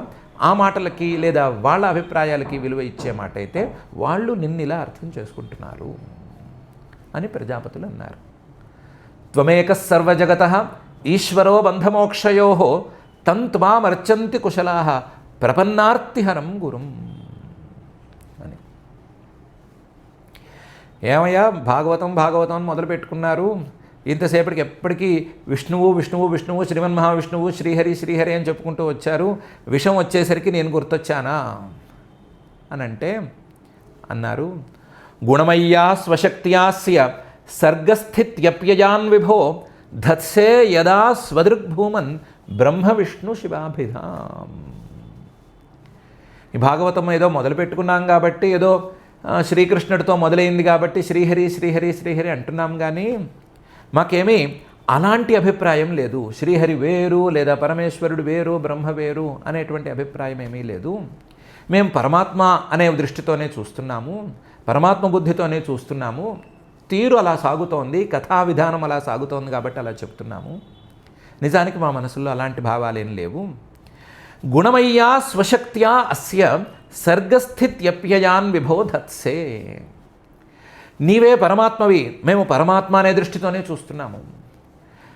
ఆ మాటలకి లేదా వాళ్ళ అభిప్రాయాలకి విలువ ఇచ్చే మాట అయితే వాళ్ళు నిన్నిలా అర్థం చేసుకుంటున్నారు అని ప్రజాపతులు అన్నారు. త్వమేక సర్వజగత ఈశ్వరో బంధమోక్షయో తంత్వామర్చంతి కుశలాహ ప్రపన్నార్తిహరం గురుం అని. ఏమయ్యా భాగవతం భాగవతం అని మొదలు పెట్టుకున్నారు, ఇంతసేపటికి ఎప్పటికీ విష్ణువు విష్ణువు విష్ణువు శ్రీమన్ మహావిష్ణువు శ్రీహరి శ్రీహరి అని చెప్పుకుంటూ వచ్చారు, విషం వచ్చేసరికి నేను గుర్తొచ్చానా అని అంటే అన్నారు, గుణమయ్యా స్వశక్త్యాస్య సర్గస్థిత్యప్యయాన్ విభో ధత్సే యదా స్వదృగ్భూమన్ బ్రహ్మ విష్ణు శివాభిధాం. ఈ భాగవతం ఏదో మొదలు పెట్టుకున్నాం కాబట్టి, ఏదో శ్రీకృష్ణుడితో మొదలైంది కాబట్టి శ్రీహరి శ్రీహరి శ్రీహరి అంటున్నాం, కానీ మాకేమీ అలాంటి అభిప్రాయం లేదు. శ్రీహరి వేరు లేదా పరమేశ్వరుడు వేరు, బ్రహ్మ వేరు అనేటువంటి అభిప్రాయం ఏమీ లేదు. మేము పరమాత్మ అనే దృష్టితోనే చూస్తున్నాము, పరమాత్మ బుద్ధితోనే చూస్తున్నాము. తీరు అలా సాగుతోంది, కథా విధానం అలా సాగుతోంది కాబట్టి అలా చెప్తున్నాము. నిజానికి మా మనసులో అలాంటి భావాలేం లేవు. గుణమయ్యా స్వశక్త్యా అస్య సర్గస్థిత్యప్యయాన్ విబోధత్సే. నీవే పరమాత్మవి, మేము పరమాత్మ అనే దృష్టితోనే చూస్తున్నాము.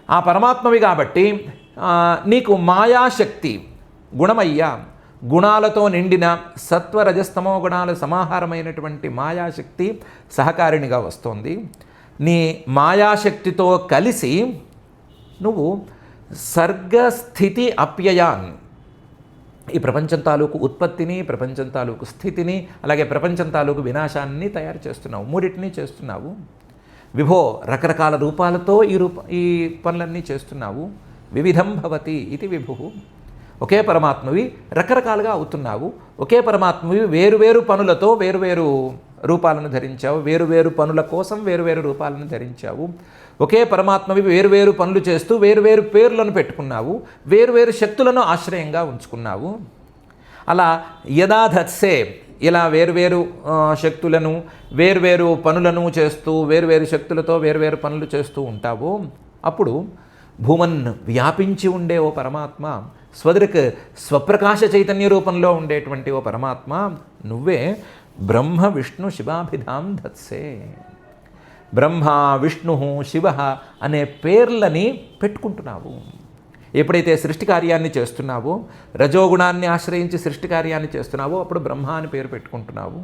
ఆ పరమాత్మవి కాబట్టి నీకు మాయాశక్తి, గుణమయ్యా, గుణాలతో నిండిన సత్వరజస్తమో గుణాల సమాహారమైనటువంటి మాయాశక్తి సహకారిణిగా వస్తోంది. నీ మాయాశక్తితో కలిసి నువ్వు సర్గస్థితి అప్యయాన్, ఈ ప్రపంచం తాలూకు ఉత్పత్తిని, ప్రపంచం తాలూకు స్థితిని, అలాగే ప్రపంచం తాలూకు వినాశాన్ని తయారు చేస్తున్నావు. మూడింటిని చేస్తున్నావు. విభో, రకరకాల రూపాలతో ఈ పనులన్నీ చేస్తున్నావు. వివిధం భవతి ఇది విభు. ఒకే పరమాత్మవి రకరకాలుగా అవుతున్నావు. ఒకే పరమాత్మవి వేరువేరు పనులతో వేరువేరు రూపాలను ధరించావు. వేరువేరు పనుల కోసం వేరువేరు రూపాలను ధరించావు. ఒకే పరమాత్మవి వేరువేరు పనులు చేస్తూ వేరువేరు పేర్లను పెట్టుకున్నావు. వేరువేరు శక్తులను ఆశ్రయంగా ఉంచుకున్నావు. అలా యథాధత్సే, ఇలా వేరువేరు శక్తులను వేరువేరు పనులను చేస్తూ వేరువేరు శక్తులతో వేరువేరు పనులు చేస్తూ ఉంటావు. అప్పుడు భూమన్ వ్యాపించి ఉండే ఓ పరమాత్మ, స్వదృక్ స్వప్రకాశ చైతన్య రూపంలో ఉండేటువంటి ఓ పరమాత్మ, నువ్వే బ్రహ్మ విష్ణు శివాభిధాం ధత్సే. బ్రహ్మ, విష్ణు, శివ అనే పేర్లని పెట్టుకుంటున్నావు. ఎప్పుడైతే సృష్టి కార్యాన్ని చేస్తున్నావో, రజోగుణాన్ని ఆశ్రయించి సృష్టి కార్యాన్ని చేస్తున్నావో అప్పుడు బ్రహ్మ అని పేరు పెట్టుకుంటున్నావు.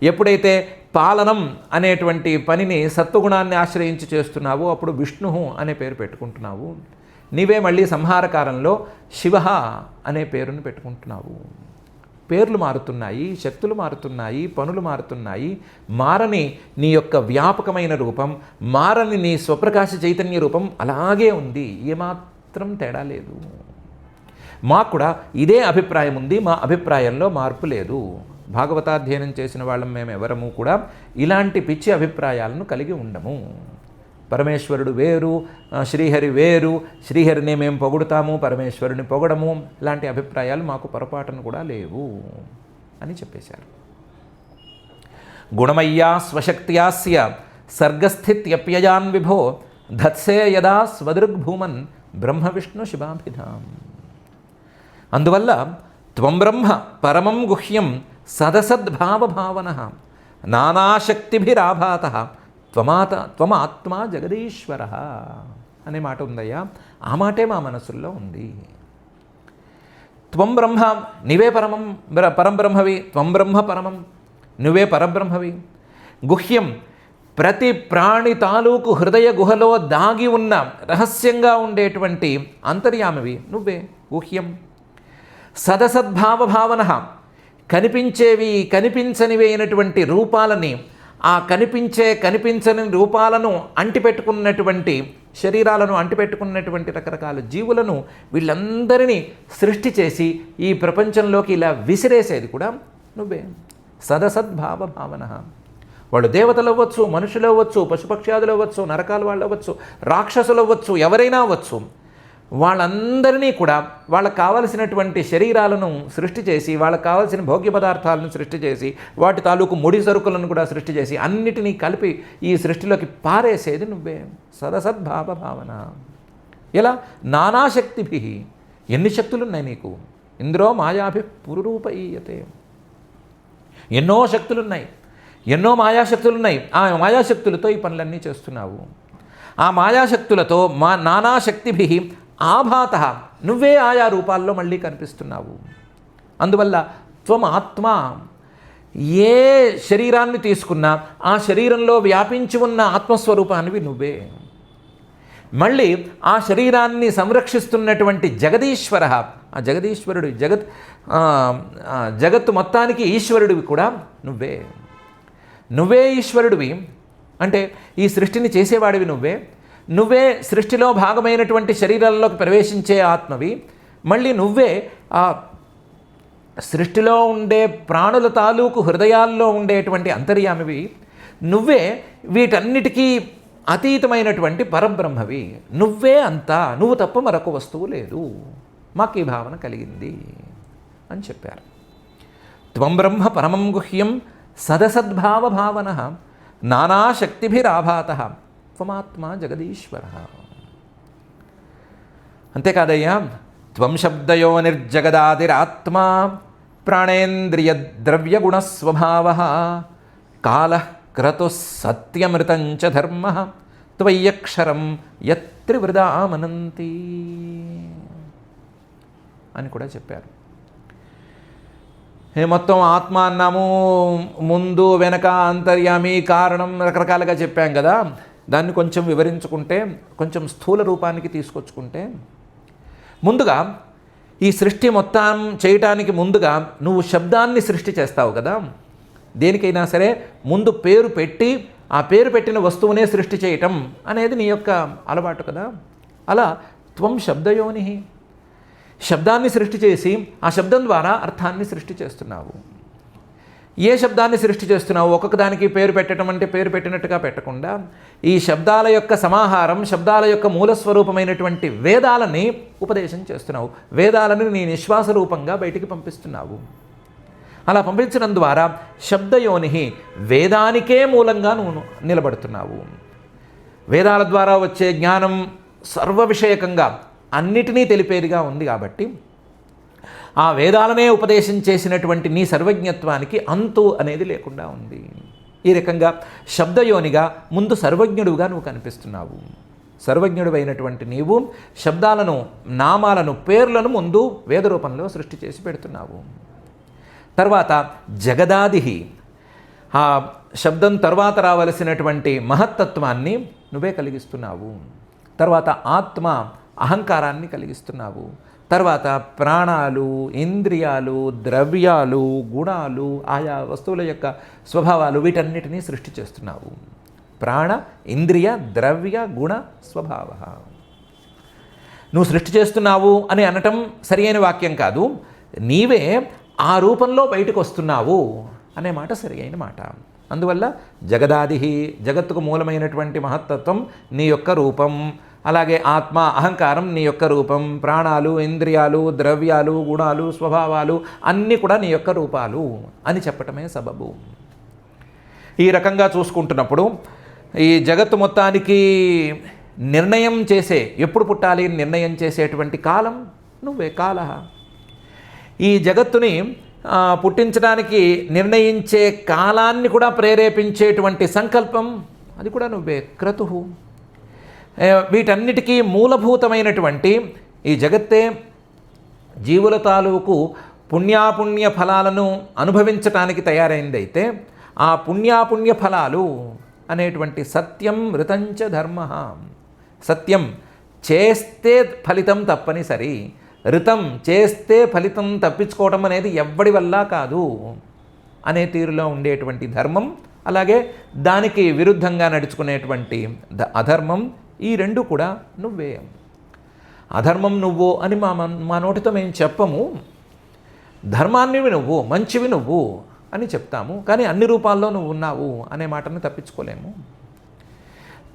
ఎప్పుడైతే పాలనం అనేటువంటి పనిని సత్వగుణాన్ని ఆశ్రయించి చేస్తున్నావో అప్పుడు విష్ణు అనే పేరు పెట్టుకుంటున్నావు. నీవే మళ్ళీ సంహారకారంలో శివ అనే పేరును పెట్టుకుంటున్నావు. పేర్లు మారుతున్నాయి, శక్తులు మారుతున్నాయి, పనులు మారుతున్నాయి. మారని నీ యొక్క వ్యాపకమైన రూపం, మారని నీ స్వప్రకాశ చైతన్య రూపం అలాగే ఉంది. ఏమాత్రం తేడా లేదు. మాకు కూడా ఇదే అభిప్రాయం ఉంది. మా అభిప్రాయంలో మార్పు లేదు. భాగవతాధ్యయనం చేసిన వాళ్ళం మేము ఎవరము కూడా ఇలాంటి పిచ్చి అభిప్రాయాలను కలిగి ఉండము. పరమేశ్వరుడు వేరు, శ్రీహరి వేరు, శ్రీహరిని మేము పొగుడుతాము, పరమేశ్వరుని పొగడము, ఇలాంటి అభిప్రాయాలు మాకు పొరపాటును కూడా లేవు అని చెప్పేశారు. గుణమయ్యా స్వశక్త్యాస్య సర్గస్థిత్యప్యయాన్ విభో ధత్సే యదా స్వదృగ్భూమన్ బ్రహ్మ విష్ణు శివాభిధాం. అందువల్ల త్వం బ్రహ్మ పరమం గుహ్యం సదసద్భావభావన నానాశక్తిభిరాభాత త్వమాత్మా జగదీశ్వర అనే మాట ఉందయ్యా. ఆ మాటే మా మనసుల్లో ఉంది. త్వం బ్రహ్మ, నీవే పరంబ్రహ్మవి. త్వం బ్రహ్మ పరమం, నువ్వే పరబ్రహ్మవి. గుహ్యం, ప్రతి ప్రాణి తాలూకు హృదయ గుహలో దాగి ఉన్న రహస్యంగా ఉండేటువంటి అంతర్యామివి నువ్వే. గుహ్యం. సదసద్భావభావన, కనిపించేవి కనిపించనివి అయినటువంటి రూపాలని, ఆ కనిపించని రూపాలను అంటిపెట్టుకున్నటువంటి శరీరాలను అంటిపెట్టుకున్నటువంటి రకరకాల జీవులను వీళ్ళందరినీ సృష్టి చేసి ఈ ప్రపంచంలోకి ఇలా విసిరేసేది కూడా నువ్వే. సదసద్భావ భావన. వాళ్ళు దేవతలు అవ్వచ్చు, మనుషులు అవ్వచ్చు, పశుపక్ష్యాదులు అవ్వచ్చు, నరకాల వాళ్ళు అవ్వచ్చు, రాక్షసులు అవ్వచ్చు, ఎవరైనా అవ్వచ్చు. వాళ్ళందరినీ కూడా వాళ్ళకు కావలసినటువంటి శరీరాలను సృష్టి చేసి, వాళ్ళకు కావలసిన భోగ్య పదార్థాలను సృష్టి చేసి, వాటి తాలూకు ముడి సరుకులను కూడా సృష్టి చేసి అన్నిటినీ కలిపి ఈ సృష్టిలోకి పారేసేది నువ్వే. సదసద్భావ భావన. ఇలా నానాశక్తిభి, ఎన్ని శక్తులున్నాయి నీకు. ఇంద్రో మాయాభి పురురూపయతే. ఎన్నో శక్తులున్నాయి, ఎన్నో మాయాశక్తులున్నాయి. ఆ మాయాశక్తులతో ఈ పనులన్నీ చేస్తున్నావు. ఆ మాయాశక్తులతో నానాశక్తిభి ఆభాత, నువ్వే ఆయా రూపాల్లో మళ్ళీ కనిపిస్తున్నావు. అందువల్ల త్వం ఆత్మ, ఏ శరీరాన్ని తీసుకున్నా ఆ శరీరంలో వ్యాపించి ఉన్న ఆత్మస్వరూపానివి నువ్వే. మళ్ళీ ఆ శరీరాన్ని సంరక్షిస్తున్నటువంటి జగదీశ్వర, ఆ జగదీశ్వరుడు, జగత్తు మొత్తానికి ఈశ్వరుడివి కూడా నువ్వే. నువ్వే ఈశ్వరుడివి అంటే ఈ సృష్టిని చేసేవాడివి నువ్వే. నువ్వే సృష్టిలో భాగమైనటువంటి శరీరాల్లోకి ప్రవేశించే ఆత్మవి. మళ్ళీ నువ్వే ఆ సృష్టిలో ఉండే ప్రాణుల తాలూకు హృదయాల్లో ఉండేటువంటి అంతర్యామివి, నువ్వే వీటన్నిటికీ అతీతమైనటువంటి పరబ్రహ్మవి, నువ్వే అంతా, నువ్వు తప్ప మరొక వస్తువు లేదు, మాకు ఈ భావన కలిగింది అని చెప్పారు. త్వం బ్రహ్మ పరమం గుహ్యం సదసద్భావ భావన నానాశక్తిభిరాభాత త్వమాత్మా జగదీశ్వర. అంతేకాదయ్యా, త్వం శబ్దయో నిర్జగదాదిరాత్మా ప్రాణేంద్రియ ద్రవ్యగుణస్వభావ కాలః క్రతుః సత్యమృతం చ ధర్మః త్వయ్యక్షరం యత్రివృదామనంతి అని కూడా చెప్పారు. మొత్తం ఆత్మ అన్నాము, ముందు వెనక అంతర్యామి కారణం రకరకాలుగా చెప్పాం కదా. దాన్ని కొంచెం వివరించుకుంటే, కొంచెం స్థూల రూపానికి తీసుకొచ్చుకుంటే, ముందుగా ఈ సృష్టి మొత్తం చేయటానికి ముందుగా నువ్వు శబ్దాన్ని సృష్టి చేస్తావు కదా. దేనికైనా సరే ముందు పేరు పెట్టి ఆ పేరు పెట్టిన వస్తువునే సృష్టి చేయటం అనేది నీ యొక్క అలవాటు కదా. అలా త్వం శబ్దయోని, శబ్దాన్ని సృష్టి చేసి ఆ శబ్దం ద్వారా అర్థాన్ని సృష్టి చేస్తున్నావు. ఏ శబ్దాన్ని సృష్టి చేస్తున్నావు? ఒక్కొక్క దానికి పేరు పెట్టడం అంటే పేరు పెట్టినట్టుగా పెట్టకుండా ఈ శబ్దాల యొక్క సమాహారం, శబ్దాల యొక్క మూలస్వరూపమైనటువంటి వేదాలని ఉపదేశం చేస్తున్నావు. వేదాలను నీ నిశ్వాస రూపంగా బయటికి పంపిస్తున్నావు. అలా పంపించడం ద్వారా శబ్దయోని, వేదానికే మూలంగా నువ్వు నిలబడుతున్నావు. వేదాల ద్వారా వచ్చే జ్ఞానం సర్వ విషయకంగా అన్నిటినీ తెలిపేదిగా ఉంది కాబట్టి ఆ వేదాలనే ఉపదేశం చేసినటువంటి నీ సర్వజ్ఞత్వానికి అంతు అనేది లేకుండా ఉంది. ఈ రకంగా శబ్దయోనిగా ముందు సర్వజ్ఞుడుగా నువ్వు కనిపిస్తున్నావు. సర్వజ్ఞుడు అయినటువంటి నీవు శబ్దాలను, నామాలను, పేర్లను ముందు వేద రూపంలో సృష్టి చేసి పెడుతున్నావు. తర్వాత జగదాదిహి, ఆ శబ్దం తర్వాత రావలసినటువంటి మహత్తత్వాన్ని నువ్వే కలిగిస్తున్నావు. తర్వాత ఆత్మ, అహంకారాన్ని కలిగిస్తున్నావు. తర్వాత ప్రాణాలు, ఇంద్రియాలు, ద్రవ్యాలు, గుణాలు, ఆయా వస్తువుల యొక్క స్వభావాలు, వీటన్నిటినీ సృష్టి చేస్తున్నావు. ప్రాణ, ఇంద్రియ, ద్రవ్య, గుణ, స్వభావ. నువ్వు సృష్టి చేస్తున్నావు అని అనటం సరి అయిన వాక్యం కాదు. నీవే ఆ రూపంలో బయటకు వస్తున్నావు అనే మాట సరి అయిన మాట. అందువల్ల జగదాదిహి, జగత్తుకు మూలమైనటువంటి మహత్తత్వం నీ యొక్క రూపం. అలాగే ఆత్మ, అహంకారం నీ యొక్క రూపం. ప్రాణాలు, ఇంద్రియాలు, ద్రవ్యాలు, గుణాలు, స్వభావాలు అన్నీ కూడా నీ యొక్క రూపాలు అని చెప్పటమే సబబు. ఈ రకంగా చూసుకుంటున్నప్పుడు ఈ జగత్తు మొత్తానికి నిర్ణయం చేసే, ఎప్పుడు పుట్టాలి నిర్ణయం చేసేటువంటి కాలం నువ్వే. కాల, ఈ జగత్తుని పుట్టించడానికి నిర్ణయించే కాలాన్ని కూడా ప్రేరేపించేటువంటి సంకల్పం అది కూడా నువ్వే. క్రతుః, వీటన్నిటికీ మూలభూతమైనటువంటి ఈ జగత్తే జీవుల తాలూకు పుణ్యాపుణ్య ఫలాలను అనుభవించటానికి తయారైందైతే ఆ పుణ్యాపుణ్య ఫలాలు అనేటువంటి సత్యం, ఋతంచ ధర్మ. సత్యం చేస్తే ఫలితం తప్పనిసరి, ఋతం చేస్తే ఫలితం తప్పించుకోవటం అనేది ఎవ్వడి వల్ల కాదు అనే తీరులో ఉండేటువంటి ధర్మం, అలాగే దానికి విరుద్ధంగా నడుచుకునేటువంటి అధర్మం, ఈ రెండు కూడా నువ్వే. అధర్మం నువ్వు అని మా నోటితో మేము చెప్పము. ధర్మాన్నివి నువ్వు, మంచివి నువ్వు అని చెప్తాము. కానీ అన్ని రూపాల్లో నువ్వు ఉన్నావు అనే మాటను తప్పించుకోలేము.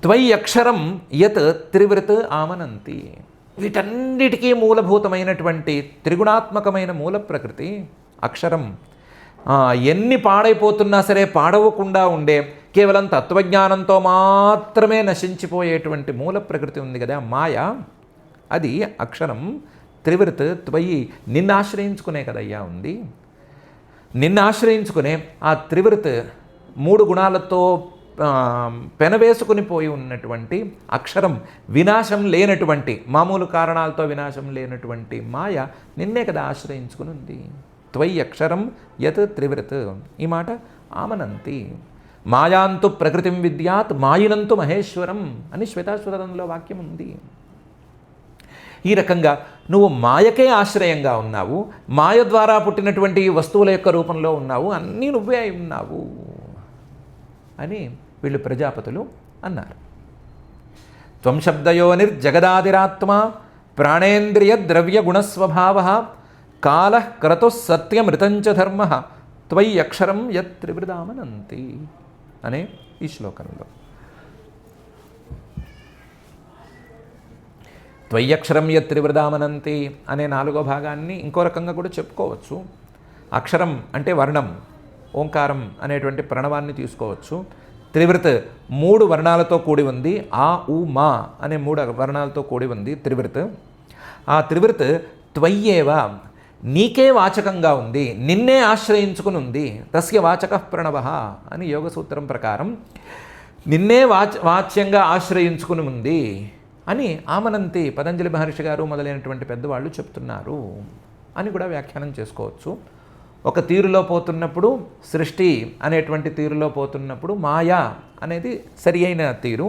త్వయి అక్షరం యత్ త్రివృత్ ఆమనంతి. వీటన్నిటికీ మూలభూతమైనటువంటి త్రిగుణాత్మకమైన మూల ప్రకృతి అక్షరం. ఎన్ని పాడైపోతున్నా సరే పాడవకుండా ఉండే, కేవలం తత్వజ్ఞానంతో మాత్రమే నశించిపోయేటువంటి మూల ప్రకృతి ఉంది కదా మాయ, అది అక్షరం. త్రివృత్ త్వయి, నిన్ను ఆశ్రయించుకునే కదయ్యా ఉంది. నిన్ను ఆశ్రయించుకునే ఆ త్రివృత్, మూడు గుణాలతో పెనవేసుకుని పోయి ఉన్నటువంటి అక్షరం, వినాశం లేనటువంటి, మామూలు కారణాలతో వినాశం లేనటువంటి మాయ నిన్నే కదా ఆశ్రయించుకుని ఉంది. త్వయి అక్షరం యత్ త్రివృత్. ఈ మాట ఆమనంతి. మాయాంతు ప్రకృతిం విద్యాత్ మాయినంతు మహేశ్వరం అని శ్వేతాశ్వతంలో వాక్యం ఉంది. ఈ రకంగా నువ్వు మాయకే ఆశ్రయంగా ఉన్నావు, మాయ ద్వారా పుట్టినటువంటి వస్తువుల యొక్క రూపంలో ఉన్నావు, అన్నీ నువ్వే అయి ఉన్నావు అని వీళ్ళు ప్రజాపతులు అన్నారు. త్వం శబ్దయోనిర్జగదాదిరాత్మ ప్రాణేంద్రియ ద్రవ్య గుణస్వభావ కాల క్రతు సత్యమృతంచ ధర్మ త్వయి అక్షరం యత్ త్రివృదామనంతి అనే ఈ శ్లోకంలో త్వయ్యక్షరం యత్ త్రివృదామనంతి అనే 4వ భాగాన్ని ఇంకో రకంగా కూడా చెప్పుకోవచ్చు. అక్షరం అంటే వర్ణం, ఓంకారం అనేటువంటి ప్రణవాన్ని తీసుకోవచ్చు. త్రివృత్ 3 వర్ణాలతో కూడి ఉంది. ఆ ఉ మా అనే 3 వర్ణాలతో కూడి ఉంది త్రివృత్. ఆ త్రివృత్ త్వయ్యేవ నీకే వాచకంగా ఉంది, నిన్నే ఆశ్రయించుకుని ఉంది. తస్య వాచక ప్రణవ అని యోగ సూత్రం ప్రకారం నిన్నే వాచ్యంగా ఆశ్రయించుకుని ఉంది అని ఆమనంతి పతంజలి మహర్షి గారు మొదలైనటువంటి పెద్దవాళ్ళు చెప్తున్నారు అని కూడా వ్యాఖ్యానం చేసుకోవచ్చు. ఒక తీరులో పోతున్నప్పుడు సృష్టి అనేటువంటి తీరులో పోతున్నప్పుడు మాయా అనేది సరి అయిన తీరు.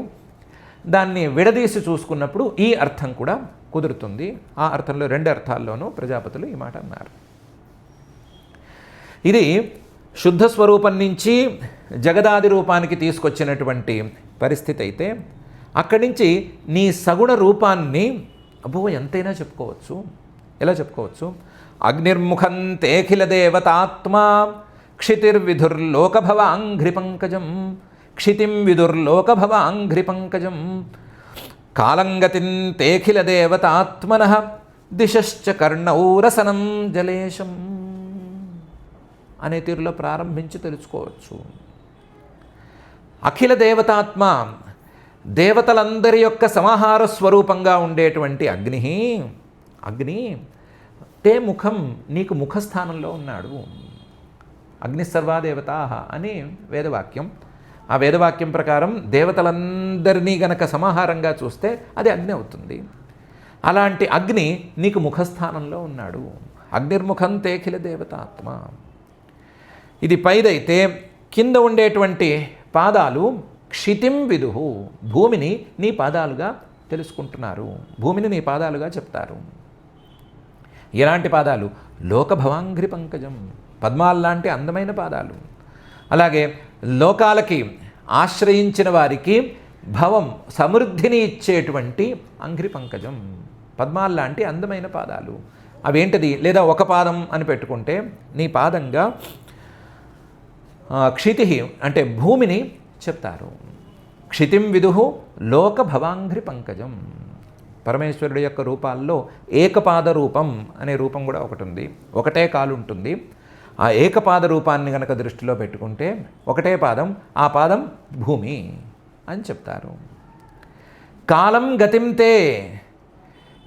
దాన్ని విడదీసి చూసుకున్నప్పుడు ఈ అర్థం కూడా కుదురుతుంది. ఆ అర్థంలో 2 అర్థాల్లోనూ ప్రజాపతులు ఈ మాట అన్నారు. ఇది శుద్ధ స్వరూపం నుంచి జగదాది రూపానికి తీసుకొచ్చినటువంటి పరిస్థితి అయితే, అక్కడి నుంచి నీ సగుణ రూపాన్ని ఎంతైనా చెప్పుకోవచ్చు. ఎలా చెప్పుకోవచ్చు? అగ్నిర్ముఖం తేఖిల దేవతాత్మా క్షితిర్విధుర్లోకభవాంఘ్రిపంకజం క్షితిం విదుర్లోకభవాంఘ్రిపంకజం కాలంగతిం తేఖిల దేవతాత్మనః దిశశ్చ కర్ణౌ రసనం జలేశం అనే తీరులో ప్రారంభించి తెలుసుకోవచ్చు. అఖిల దేవతాత్మ, దేవతలందరి యొక్క సమాహార స్వరూపంగా ఉండేటువంటి అగ్ని తే ముఖం నీకు ముఖస్థానంలో ఉన్నాడు. అగ్ని సర్వాదేవతా అని వేదవాక్యం. ఆ వేదవాక్యం ప్రకారం దేవతలందరినీ గనక సమాహారంగా చూస్తే అది అగ్ని అవుతుంది. అలాంటి అగ్ని నీకు ముఖస్థానంలో ఉన్నాడు. అగ్నిర్ముఖం తేఖిల దేవతాత్మ. ఇది పైదైతే కింద ఉండేటువంటి పాదాలు క్షితిం విదుహు, భూమిని నీ పాదాలుగా తెలుసుకుంటున్నారు, భూమిని నీ పాదాలుగా చెప్తారు. ఎలాంటి పాదాలు? లోకభవాంఘ్రి పంకజం, పద్మాల్లాంటి అందమైన పాదాలు. అలాగే లోకాలకి ఆశ్రయించిన వారికి భవం సమృద్ధిని ఇచ్చేటువంటి అంఘ్రి పంకజం, పద్మాల్లాంటి అందమైన పాదాలు. అవేంటిది? లేదా ఒక పాదం అని పెట్టుకుంటే నీ పాదంగా క్షితి అంటే భూమిని చెప్తారు. క్షితిం విదుహు లోక భవాంఘ్రి పంకజం. పరమేశ్వరుడు యొక్క రూపాల్లో ఏకపాద రూపం అనే రూపం కూడా ఒకటి ఉంది. ఒకటే కాలు ఉంటుంది. ఆ ఏకపాద రూపాన్ని కనుక దృష్టిలో పెట్టుకుంటే ఒకటే పాదం, ఆ పాదం భూమి అని చెప్తారు. కాలం గతింతే,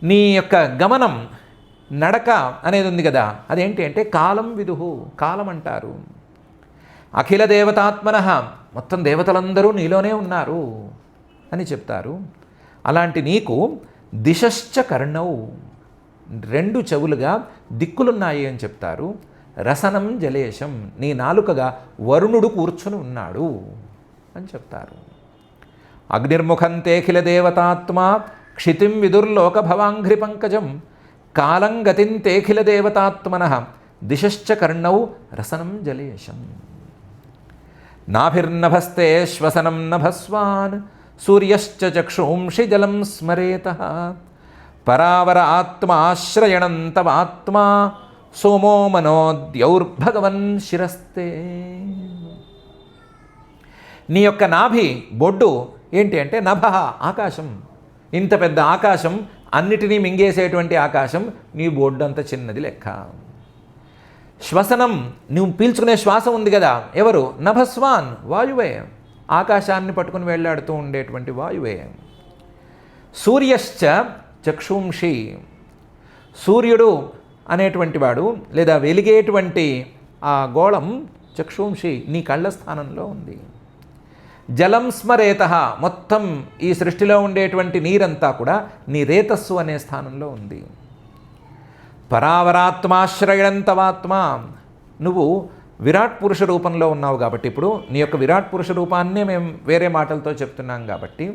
నీ యొక్క గమనం నడక అనేది ఉంది కదా, అదేంటి అంటే కాలం విదుహు, కాలం అంటారు. అఖిల దేవతాత్మనః, మొత్తం దేవతలందరూ నీలోనే ఉన్నారు అని చెప్తారు. అలాంటి నీకు దిశశ్చ కర్ణౌ, 2 చెవులుగా దిక్కులున్నాయి అని చెప్తారు. రసనం జలేశం, నీ నాలుకగా వరుణుడు కూర్చుని ఉన్నాడు అని చెప్తారు. అగ్నిర్ముఖం తేఖిల దేవతాత్మ క్షితిం విదుర్లోక భవాంఘ్రి పంకజం కాలం గతిం తేఖిల దేవతాత్మనః దిశశ్చ కర్ణౌ రసనం జలేశం. నాభిర్నభస్తే శ్వసనం నభస్వాన్ సూర్యశ్చ చక్షుంషి జలం స్మరేతః పరావర ఆత్మాశ్రయణం తవాత్మా సోమో మనోద్యౌర్భగవన్ శిరస్తే. నీ యొక్క నాభి బొడ్డు ఏంటి అంటే నభః, ఆకాశం. ఇంత పెద్ద ఆకాశం, అన్నిటినీ మింగేసేటువంటి ఆకాశం నీ బొడ్డు అంత చిన్నది లెక్క. శ్వసనం, నువ్వు పీల్చుకునే శ్వాస ఉంది కదా, ఎవరు? నభస్వాన్, వాయువే, ఆకాశాన్ని పట్టుకుని వెళ్ళాడుతూ ఉండేటువంటి వాయువే. సూర్యశ్చ చక్షుంషి, సూర్యుడు అనేటువంటి వాడు లేదా వెలిగేటువంటి ఆ గోళం చక్షుంషి నీ కళ్ళ స్థానంలో ఉంది. జలం స్మరేతః, మొత్తం ఈ సృష్టిలో ఉండేటువంటి నీరంతా కూడా నీ రేతస్సు అనే స్థానంలో ఉంది. పరావరాత్మాశ్రయణం తవాత్మ, నువ్వు విరాట్ పురుష రూపంలో ఉన్నావు కాబట్టి, ఇప్పుడు నీ యొక్క విరాట్ పురుష రూపాన్నే మేము వేరే మాటలతో చెప్తున్నాం కాబట్టి,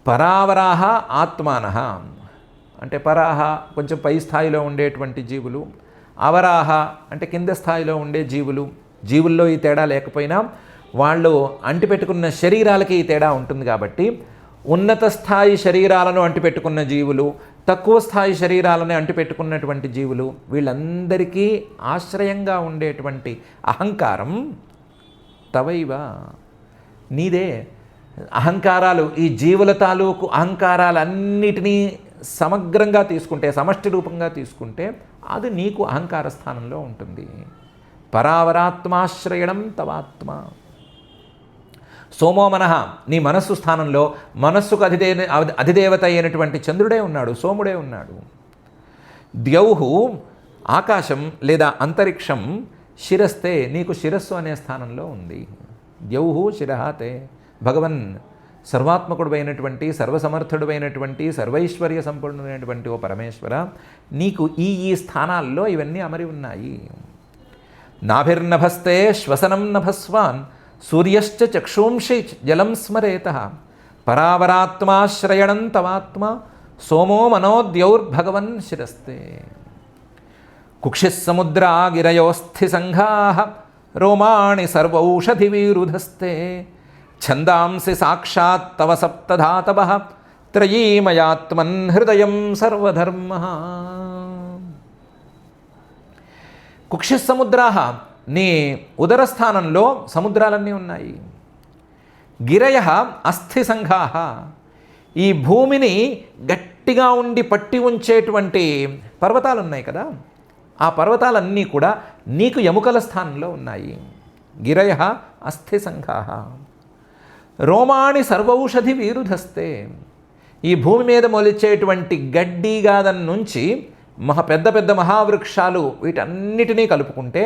పరావరాహ ఆత్మానః అంటే పరాహ కొంచెం పై స్థాయిలో ఉండేటువంటి జీవులు, అవరాహ అంటే కింద స్థాయిలో ఉండే జీవులు. జీవుల్లో ఈ తేడా లేకపోయినా వాళ్ళు అంటిపెట్టుకున్న శరీరాలకి ఈ తేడా ఉంటుంది కాబట్టి ఉన్నత స్థాయి శరీరాలను అంటిపెట్టుకున్న జీవులు, తక్కువ స్థాయి శరీరాలను అంటిపెట్టుకున్నటువంటి జీవులు, వీళ్ళందరికీ ఆశ్రయంగా ఉండేటువంటి అహంకారం తవైవ, నీదే. అహంకారాలు, ఈ జీవుల తాలూకు అహంకారాలన్నిటినీ సమగ్రంగా తీసుకుంటే, సమష్టి రూపంగా తీసుకుంటే అది నీకు అహంకార స్థానంలో ఉంటుంది. పరావరాత్మాశ్రయణం తవాత్మ. సోమో మనః, నీ మనస్సు స్థానంలో మనస్సుకు అధిదేవత అయినటువంటి చంద్రుడే ఉన్నాడు, సోముడే ఉన్నాడు. ద్యౌహు, ఆకాశం లేదా అంతరిక్షం, శిరస్తే, నీకు శిరస్సు అనే స్థానంలో ఉంది. ద్యౌహు శిరహాతే. భగవన్ సర్వాత్మకుడు అయినటువంటి, సర్వసమర్థుడు అయినటువంటి, సర్వైశ్వర్య సంపన్నుడైనటువంటి ఓ పరమేశ్వర, నీకు ఈ స్థానాల్లో ఇవన్నీ అమరి ఉన్నాయి. నాభిర్నభస్తే శ్వసనం నభస్వాన్, సూర్యశ్చ చక్షుంషి జలం స్మరేతః. పరావరాత్మాశ్రయణం తవాత్మ, సోమో మనోద్యౌర్భగవన్ శిరస్తే. కుక్షిః సముద్రా గిరయోస్థి సంఘాః, రోమాణి సర్వౌషధివిరుధస్తే. ఛందాంసి సాక్షాత్ తవ సప్తధాతవః, త్రయీమయాత్మన్ హృదయం సర్వధర్మః. కుక్షిః సముద్రాః, నీ ఉదరస్థానంలో సముద్రాలన్నీ ఉన్నాయి. గిరయః అస్థి సంఘాః, ఈ భూమిని గట్టిగా ఉండి పట్టి ఉంచేటువంటి పర్వతాలు ఉన్నాయి కదా, ఆ పర్వతాలన్నీ కూడా నీకు ఎముకల స్థానంలో ఉన్నాయి. గిరయః అస్థి సంఘాః. రోమాణి సర్వౌషధి వీరుధస్తే, ఈ భూమి మీద మొలిచేటువంటి గడ్డి గాదం నుంచి పెద్ద పెద్ద మహావృక్షాలు, వీటన్నిటినీ కలుపుకుంటే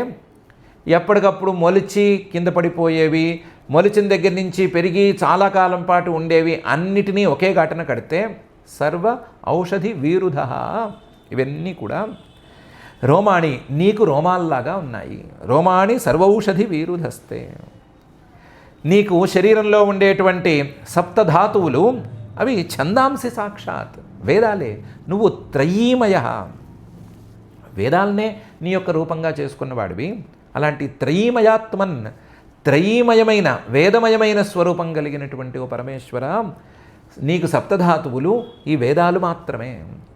ఎప్పటికప్పుడు మొలిచి కింద పడిపోయేవి, మొలిచిన దగ్గర నుంచి పెరిగి చాలా కాలం పాటు ఉండేవి అన్నిటినీ ఒకే ఘటన కడితే సర్వ ఔషధి వీరుధ, ఇవన్నీ కూడా రోమాణి, నీకు రోమాల్లాగా ఉన్నాయి. రోమాణి సర్వౌషధి వీరుధస్తే. నీకు శరీరంలో ఉండేటువంటి సప్తధాతువులు అవి ఛందాంసి సాక్షాత్, వేదాలే. నువ్వు త్రయీమయ, వేదాలనే నీ యొక్క రూపంగా చేసుకున్నవాడివి. అలాంటి త్రయీమయాత్మన్, త్రయీమయమైన వేదమయమైన స్వరూపం కలిగినటువంటి ఓ పరమేశ్వర, నీకు సప్తధాతువులు ఈ వేదాలు మాత్రమే.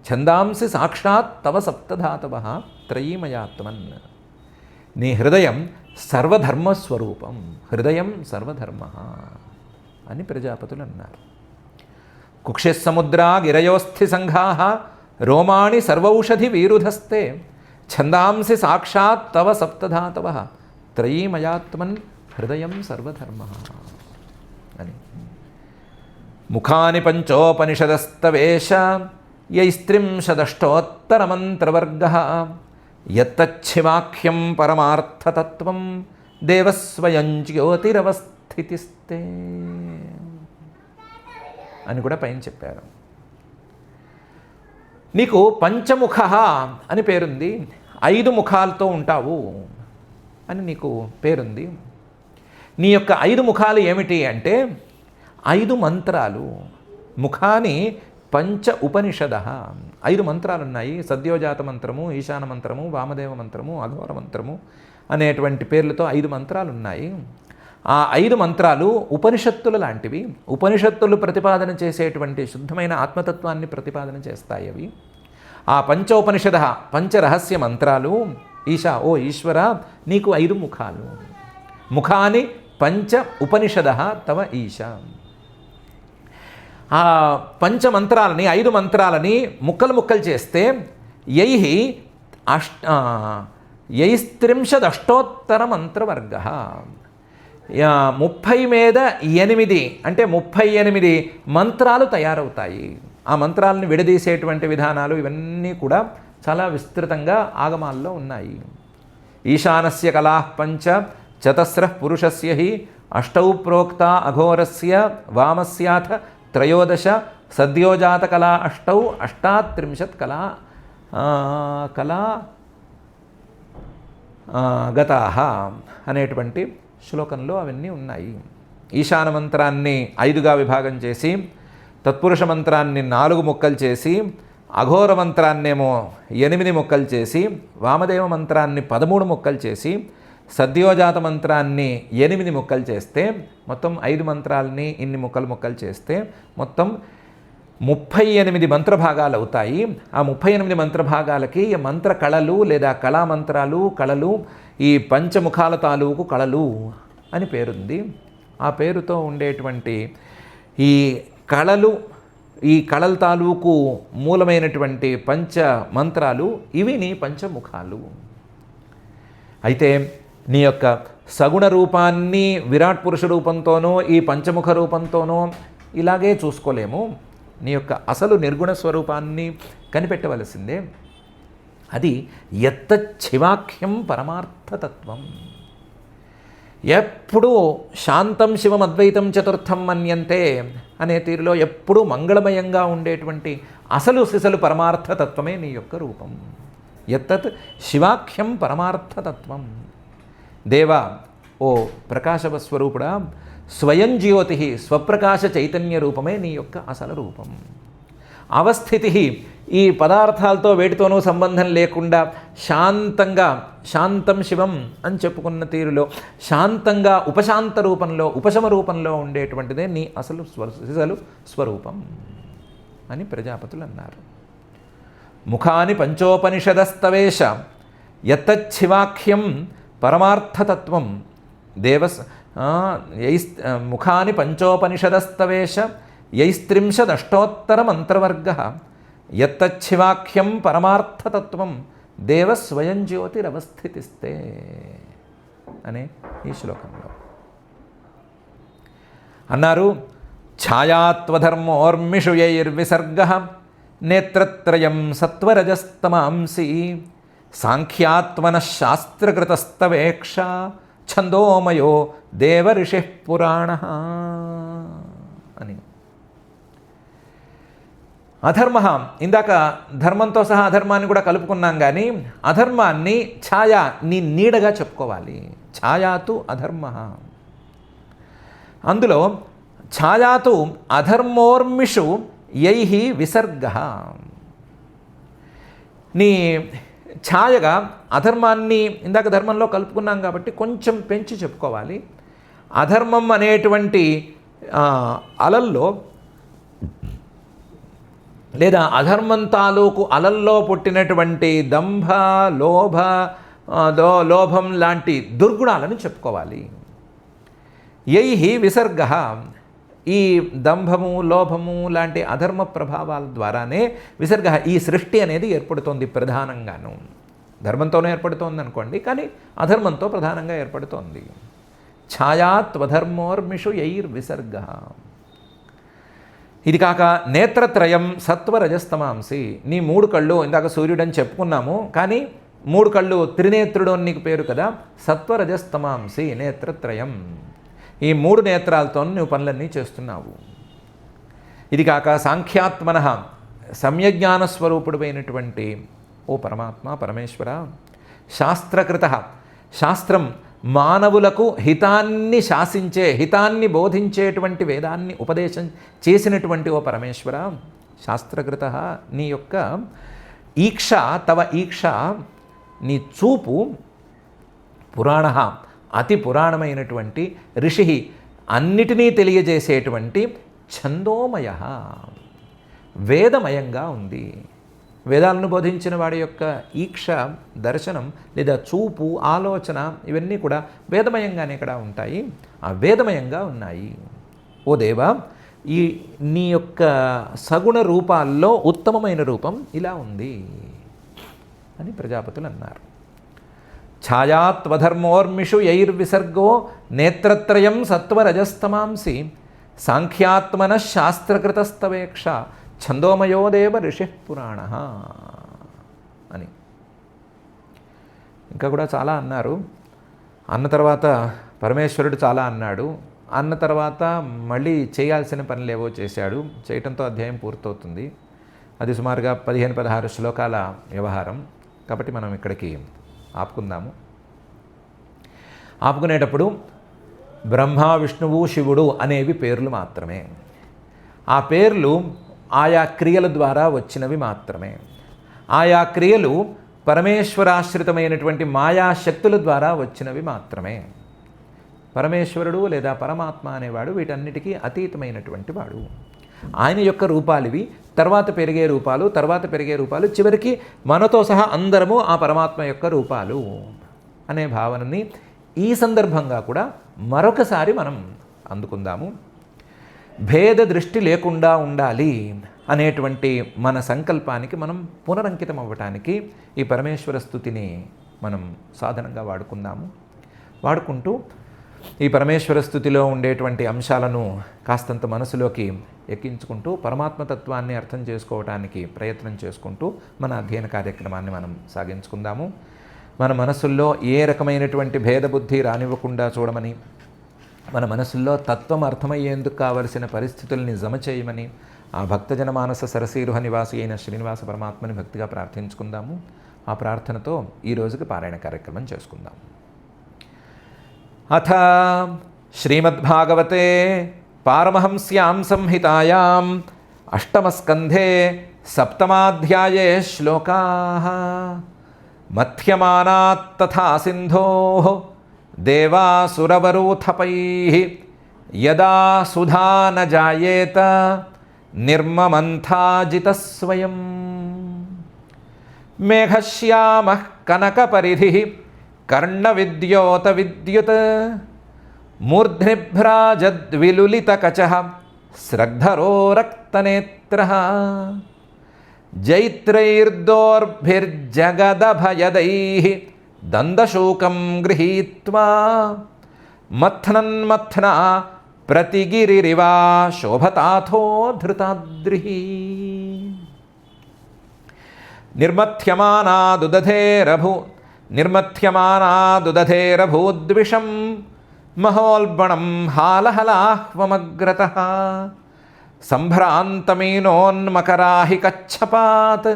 ఛందాంసి సాక్షాత్ తవ సప్తధాతవః త్రయీమయాత్మన్. నీ హృదయం సర్వధర్మస్వరూపం, హృదయం సర్వధర్మ అని ప్రజాపతులు అన్నారు. కుక్షిః సముద్రా గిరయోస్థి సంఘాః, రోమాణి సర్వౌషధి వీరుధస్తే. ఛందాంసి సాక్షాత్ తవ సప్తధాతవః త్రయీమయాత్మన్ హృదయం సర్వధర్మ అని. ముఖాని పంచోపనిషదస్తవేష, యైస్త్రింశదష్టోత్తరమంత్రవర్గః. యత్తచ్చివాఖ్యం పరమార్థతత్వం, దేవస్వయం జ్యోతిరవస్థితిస్తే అని కూడా పైన చెప్పారు. నీకు పంచముఖ అని పేరుంది, 5 ముఖాలతో ఉంటావు అని నీకు పేరుంది. నీ యొక్క 5 ముఖాలు ఏమిటి అంటే 5 మంత్రాలు. ముఖాని పంచ ఉపనిషద, 5 మంత్రాలు ఉన్నాయి. సద్యోజాత మంత్రము, ఈశాన మంత్రము, వామదేవ మంత్రము, అఘోర మంత్రము అనేటువంటి పేర్లతో 5 మంత్రాలు ఉన్నాయి. ఆ 5 మంత్రాలు ఉపనిషత్తులు లాంటివి. ఉపనిషత్తులు ప్రతిపాదన చేసేటువంటి శుద్ధమైన ఆత్మతత్వాన్ని ప్రతిపాదన చేస్తాయి అవి. ఆ పంచోపనిషద, పంచరహస్య మంత్రాలు. ఈశా, ఓ ఈశ్వర, నీకు 5 ముఖాలు. ముఖాని పంచ ఉపనిషద తవ ఈశా. ఆ పంచమంత్రాలని, 5 మంత్రాలని ముక్కలు చేస్తే యైస్త్రింశదష్టోత్తర మంత్రవర్గ, 30 మీద 8 అంటే 38 మంత్రాలు తయారవుతాయి. ఆ మంత్రాలను విడదీసేటువంటి విధానాలు ఇవన్నీ కూడా చాలా విస్తృతంగా ఆగమాల్లో ఉన్నాయి. ఈశానస్య కళాః పంచ చతస్రః పురుషస్య హి, అష్టౌ ప్రోక్త అఘోరస్య వామస్యాథ త్రయోదశ, సద్యోజాత కళా అష్టౌ అష్టాత్రింశత్ కళా గతాః అనేటువంటి శ్లోకంలో అవన్నీ ఉన్నాయి. ఈశాన మంత్రాన్ని 5గా విభాగం చేసి, తత్పురుష మంత్రాన్ని 4 ముక్కలు చేసి, అఘోర మంత్రాన్నేమో 8 ముక్కలు చేసి, వామదేవ మంత్రాన్ని 13 ముక్కలు చేసి, సద్యోజాత మంత్రాన్ని 8 ముక్కలు చేస్తే, మొత్తం 5 మంత్రాలని ఇన్ని ముక్కలు చేస్తే మొత్తం 38 మంత్రభాగాలు అవుతాయి. ఆ 38 మంత్రభాగాలకి మంత్ర కళలు లేదా కళలు ఈ పంచముఖాల తాలూకు కళలు అని పేరుంది. ఆ పేరుతో ఉండేటువంటి ఈ కళల తాలూకు మూలమైనటువంటి పంచ మంత్రాలు ఇవి నీ పంచముఖాలు. అయితే నీ యొక్క సగుణ రూపాన్ని విరాట్ పురుష రూపంతోనో ఈ పంచముఖ రూపంతోనో ఇలాగే చూసుకోలేము. నీ యొక్క అసలు నిర్గుణ స్వరూపాన్ని కనిపెట్టవలసిందే. అది యత్తచ్చివాఖ్యం పరమార్థతత్వం. ఎప్పుడూ శాంతం శివం అద్వైతం చతుర్థం మన్యంతే అనే తీరులో ఎప్పుడూ మంగళమయంగా ఉండేటువంటి అసలు సిసలు పరమార్థతత్వమే నీ యొక్క రూపం. యత్తత్ శివాఖ్యం పరమార్థతత్వం. దేవా, ఓ ప్రకాశవస్వరూపుడా, స్వయం జ్యోతి స్వప్రకాశ చైతన్య రూపమే నీ యొక్క అసలు రూపం. అవస్థితి ఈ పదార్థాలతో వేటితోనూ సంబంధం లేకుండా శాంతంగా, శాంతం శివం అని చెప్పుకున్న తీరులో శాంతంగా ఉపశాంత రూపంలో, ఉపశమ రూపంలో ఉండేటువంటిదే నీ అసలు స్వరూపం అని ప్రజాపతులు అన్నారు. ముఖాని పంచోపనిషదస్తవేశ యత్తచ్చివాఖ్యం పరమార్థతత్వం ముఖాని పంచోపనిషదస్తవేశ యైస్త్రింశదష్టోత్తర మంత్రవర్గ యత్తచ్చివాఖ్యం పరమార్థతత్వం దేవ స్వయం జ్యోతిరవస్థితిస్తే అనే ఈ శ్లోకంలో అన్నారు. ఛాయాత్వధర్మోర్మిషు యైర్విసర్గ నేత్రత్రయం సత్వరజస్తమాంసి సాంఖ్యాత్మన శాస్త్రకృతస్తవేక్ష ఛందోమయో దేవ ఋషిః పురాణః అని. అధర్మ, ఇందాక ధర్మంతో సహా అధర్మాన్ని కూడా కలుపుకున్నాం. కానీ అధర్మాన్ని ఛాయా, నీ నీడగా చెప్పుకోవాలి. ఛాయాతు అధర్మ. అందులో ఛాయాతు అధర్మోర్మిషు యైహి విసర్గ. నీ ఛాయగా అధర్మాన్ని ఇందాక ధర్మంలో కలుపుకున్నాం కాబట్టి కొంచెం పెంచి చెప్పుకోవాలి. అధర్మం అనేటువంటి అలల్లో లేదా అధర్మం తాలూకు అలల్లో పుట్టినటువంటి దంభ, లోభం లాంటి దుర్గుణాలను చెప్పుకోవాలి. యైహి విసర్గ. ఈ దంభము, లోభము లాంటి అధర్మ ప్రభావాల ద్వారానే విసర్గ, ఈ సృష్టి అనేది ఏర్పడుతోంది. ప్రధానంగాను ధర్మంతోనే ఏర్పడుతోంది అనుకోండి, కానీ అధర్మంతో ప్రధానంగా ఏర్పడుతోంది. ఛాయాత్వధర్మోర్మిషు యైర్విసర్గ. ఇది కాక నేత్రత్రయం సత్వరజస్తమాంసి. నీ 3 కళ్ళు, ఇందాక సూర్యుడని చెప్పుకున్నాము, కానీ 3 కళ్ళు త్రినేత్రుడు అని నీకు పేరు కదా. సత్వరజస్తమాంసి నేత్రత్రయం. ఈ 3 నేత్రాలతో నువ్వు పనులన్నీ చేస్తున్నావు. ఇది కాక సాంఖ్యాత్మన సమ్యజ్ఞాన స్వరూపుడైనటువంటి ఓ పరమాత్మ, పరమేశ్వర, శాస్త్రకృత, శాస్త్రం మానవులకు హితాన్ని శాసించే, హితాన్ని బోధించేటువంటి వేదాన్ని ఉపదేశం చేసినటువంటి ఓ పరమేశ్వర, శాస్త్రకృత, నీ యొక్క ఈక్ష, తవ ఈక్ష, నీ చూపు, పురాణ, అతి పురాణమైనటువంటి, ఋషి, అన్నిటినీ తెలియజేసేటువంటి, ఛందోమయ, వేదమయంగా ఉంది. వేదాలను బోధించిన వాడి యొక్క ఈక్ష, దర్శనం లేదా చూపు, ఆలోచన ఇవన్నీ కూడా వేదమయంగానే ఇక్కడ ఉంటాయి. ఆ వేదమయంగా ఉన్నాయి. ఓ దేవా, ఈ నీ యొక్క సగుణ రూపాల్లో ఉత్తమమైన రూపం ఇలా ఉంది అని ప్రజాపతులు అన్నారు. ఛాయాత్వధర్మోర్మిషు యైర్విసర్గో నేత్రత్రయం సత్వరజస్తమాంసి సాంఖ్యాత్మన శాస్త్రకృతస్తవేక్ష ఛందోమయో దేవ ఋషిః పురాణ అని. ఇంకా కూడా చాలా అన్నారు. అన్న తర్వాత పరమేశ్వరుడు చాలా అన్నాడు. అన్న తర్వాత మళ్ళీ చేయాల్సిన పనులేవో చేశాడు. చేయటంతో అధ్యాయం పూర్తవుతుంది. అది సుమారుగా 15-16 శ్లోకాల వ్యవహారం. కాబట్టి మనం ఇక్కడికి ఆపుకుందాము. ఆపుకునేటప్పుడు బ్రహ్మ, విష్ణువు, శివుడు అనేవి పేర్లు మాత్రమే. ఆ పేర్లు ఆయా క్రియల ద్వారా వచ్చినవి మాత్రమే. ఆయా క్రియలు పరమేశ్వరాశ్రితమైనటువంటి మాయాశక్తుల ద్వారా వచ్చినవి మాత్రమే. పరమేశ్వరుడు లేదా పరమాత్మ అనేవాడు వీటన్నిటికీ అతీతమైనటువంటి వాడు. ఆయన యొక్క రూపాలు ఇవి. తర్వాత పెరిగే రూపాలు, చివరికి మనతో సహా అందరము ఆ పరమాత్మ యొక్క రూపాలు అనే భావనని ఈ సందర్భంగా కూడా మరొకసారి మనం అందుకుందాము. భేద దృష్టి లేకుండా ఉండాలి అనేటువంటి మన సంకల్పానికి మనం పునరంకితం అవ్వటానికి ఈ పరమేశ్వర స్థుతిని మనం సాధనంగా వాడుకుంటూ ఈ పరమేశ్వర స్థుతిలో ఉండేటువంటి అంశాలను కాస్తంత మనసులోకి ఎక్కించుకుంటూ పరమాత్మతత్వాన్ని అర్థం చేసుకోవడానికి ప్రయత్నం చేసుకుంటూ మన అధ్యయన కార్యక్రమాన్ని మనం సాగించుకుందాము. మన మనసుల్లో ఏ రకమైనటువంటి భేదబుద్ధి రానివ్వకుండా చూడమని, మన మనసుల్లో తత్వం అర్థమయ్యేందుకు కావలసిన పరిస్థితుల్ని జమ చేయమని ఆ భక్తజన మానస సరసీరుహ నివాసి అయిన శ్రీనివాస పరమాత్మని భక్తిగా ప్రార్థించుకుందాము. ఆ ప్రార్థనతో ఈ రోజుకి పారాయణ కార్యక్రమం చేసుకుందాం. అథ శ్రీమద్భాగవతే పారమహంస్యాం సంహితాయాం అష్టమస్కంధే సప్తమాధ్యాయే శ్లోకాః మథ్యమానాత్ తథా సింధోః దేవాసురవరూథపైః యదా సుధా న జాయేత నిర్మమంథాజితస్వయం మేఘశ్యామః కనకపరిధిః కర్ణవిద్యోతవిద్యుత్ మూర్ధ్నిభ్రాజద్విలులితకచః స్రగ్ధరో రక్తనేత్రః జైత్రైర్దోర్భిర్జగదభయदैः దందశూకం గృహీత్వా మథ్నన్మథ్నా ప్రతిగిరిరివా శోభతాథో ధృతాద్రిః నిర్మథ్యమానాదుదధేరభూద్విషం మహోల్బణం హాలహలాహ్వమగ్రతః సంభ్రాంతమీనోన్మకరాహి కచ్చపాత్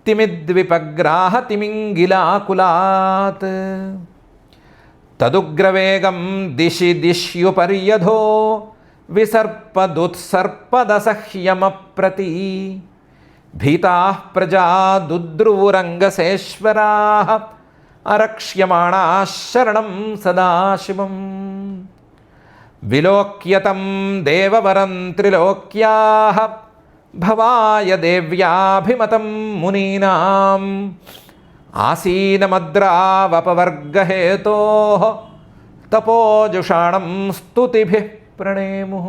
తిమిద్విపగ్రాహ తిమింగిలాకులాత్ తదుగ్రవేగం దిశి దిశ్యుపర్యధో విసర్పదుత్సర్పదసహ్యమప్రతి భీతాః ప్రజా దుద్రువురంగసేశ్వరాః అరక్ష్యమాణాః శరణం సదాశివం విలోక్యతం దేవవరం త్రిలోక్యాః భవాయ దేవ్యాభిమతం మునీనాం ఆసీనమద్రావపవర్గహేతోః తపోజుషాణం స్తుతిభిః ప్రణేముః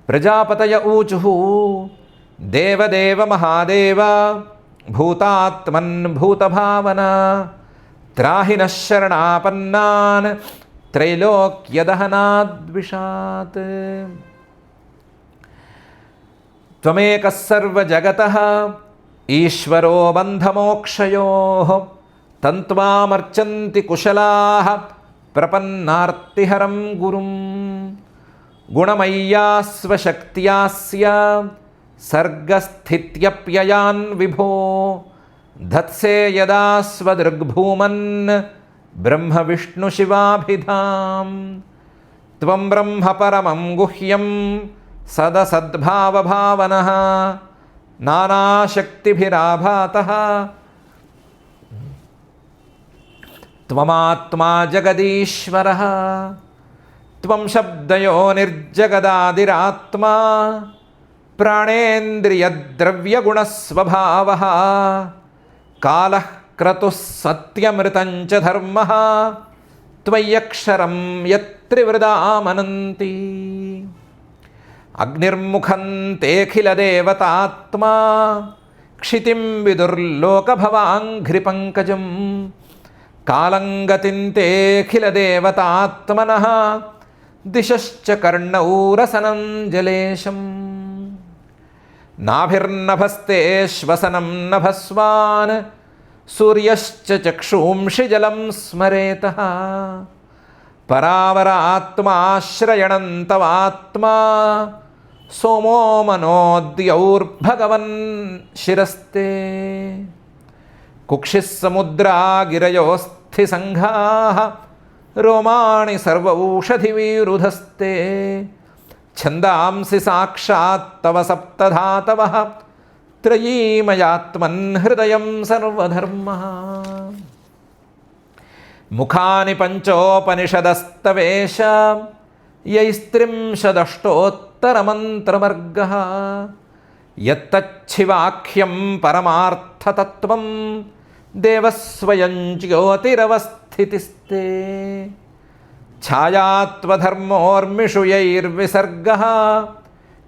ప్రజాపతయ ఊచుః దేవదేవ మహాదేవ భూతాత్మన్ భూతభావన త్రాహి నః శరణాపన్నాన్ త్రైలోక్యదహనాద్విషాత్ త్వమేకः సర్వజగతః ఈశ్వరో బంధమోక్షయోః తంత్వామర్చంతి కుశలాః ప్రపన్నార్తిహరం గురుం గుణమయ్యాస్వశక్త్యాస్య సర్గస్థిత్యప్యయాన్ విభో ధత్సే యదా స్వదృగ్భూమన్ బ్రహ్మ విష్ణు శివాభిధాం త్వం బ్రహ్మ పరమం గుహ్యం సదసద్భావభావనః నానాశక్తిభిరాభాతః త్వమాత్మా జగదీశ్వరః త్వం శబ్దయో నిర్జగదాదిరాత్మా ప్రాణేంద్రియద్రవ్యగుణస్వభావః కాలః క్రతుః సత్యమృతం చ ధర్మః త్వయ్యక్షరం యత్త్రివృదామనంతి అగ్నిర్ముఖం తేఖిలదేవతాత్మా క్షితిం విదుర్లోకభవాంఘ్రిపంకజం కాలం గతిం తేఖిలదేవతాత్మనః దిశశ్చ కర్ణౌరసనం జలేశం నాభిర్నభస్తే శ్వసనం నభస్వాన్ సూర్యశ్చ చక్షూంషి జలం స్మరేతః పరావరాత్మాశ్రయణం తవాత్మా సోమో మనోద్యౌర్భగవన్ శిరస్తే కుక్షిః సముద్రా గిరయోస్థి సంఘాః రోమాణి సర్వౌషధివిరుధస్తే ఛందాంసి సాక్షాత్ తవ సప్తధాతవః త్రయీమయాత్మన్ హృదయం సర్వధర్మ. ముఖాని పంచోపనిషదస్తవేష యైస్త్రింశదష్టోత్తరమంత్రమర్గః యత్తచ్చివాఖ్యం పరమార్థతత్వం దేవస్వయం జ్యోతిరవస్థితిస్తే. ఛాయాత్వధర్మోర్మిషు యైర్విసర్గః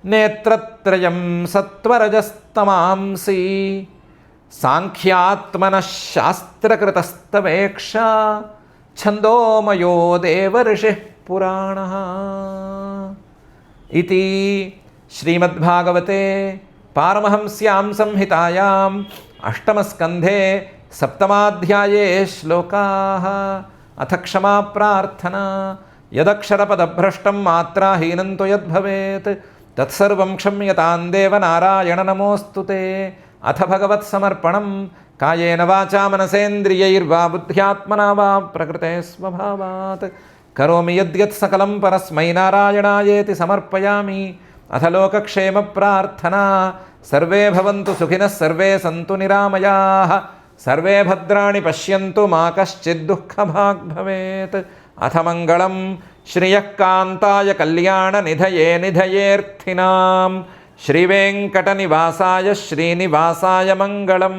నేత్రత్రయం సత్వరజస్తమాంసి. సాంఖ్యాత్మనః శాస్త్రకృతస్తవేక్ష ఛందోమయో దేవఋషిః పురాణః. ఇతి శ్రీమద్భాగవతే పారమహంస్యాం సంహితాయాం అష్టమస్కంధే సప్తమాధ్యాయే శ్లోకాః. అథ క్షమా ప్రార్థనా. యదక్షరపదభ్రష్టం మాత్రాహీనం తు యద్భవేత్ తత్సర్వం క్షమ్యతాం దేవ నారాయణ నమోऽస్తు తే. అథ భగవత్సమర్పణం కాయేన వాచా మనసేంద్రియైర్వా బుద్ధ్యాత్మనా వా ప్రకృతే స్వభావాత్ కరోమి యద్యత్ సకలం పరస్మై నారాయణాయేతి సమర్పయామి. అథ లోకక్షేమ ప్రార్థనా. సర్వే భవంతు సుఖినః సర్వే సంతు నిరామయాః సర్వే భద్రాణి పశ్యంతు మా కశ్చిద్ దుఃఖభాగ్ భవేత్. అథ మంగళం శ్రియః కాంతాయ కళ్యాణ నిధయే నిధయేర్థినాం శ్రీవేంకటనివాసాయ శ్రీనివాసాయ మంగళం.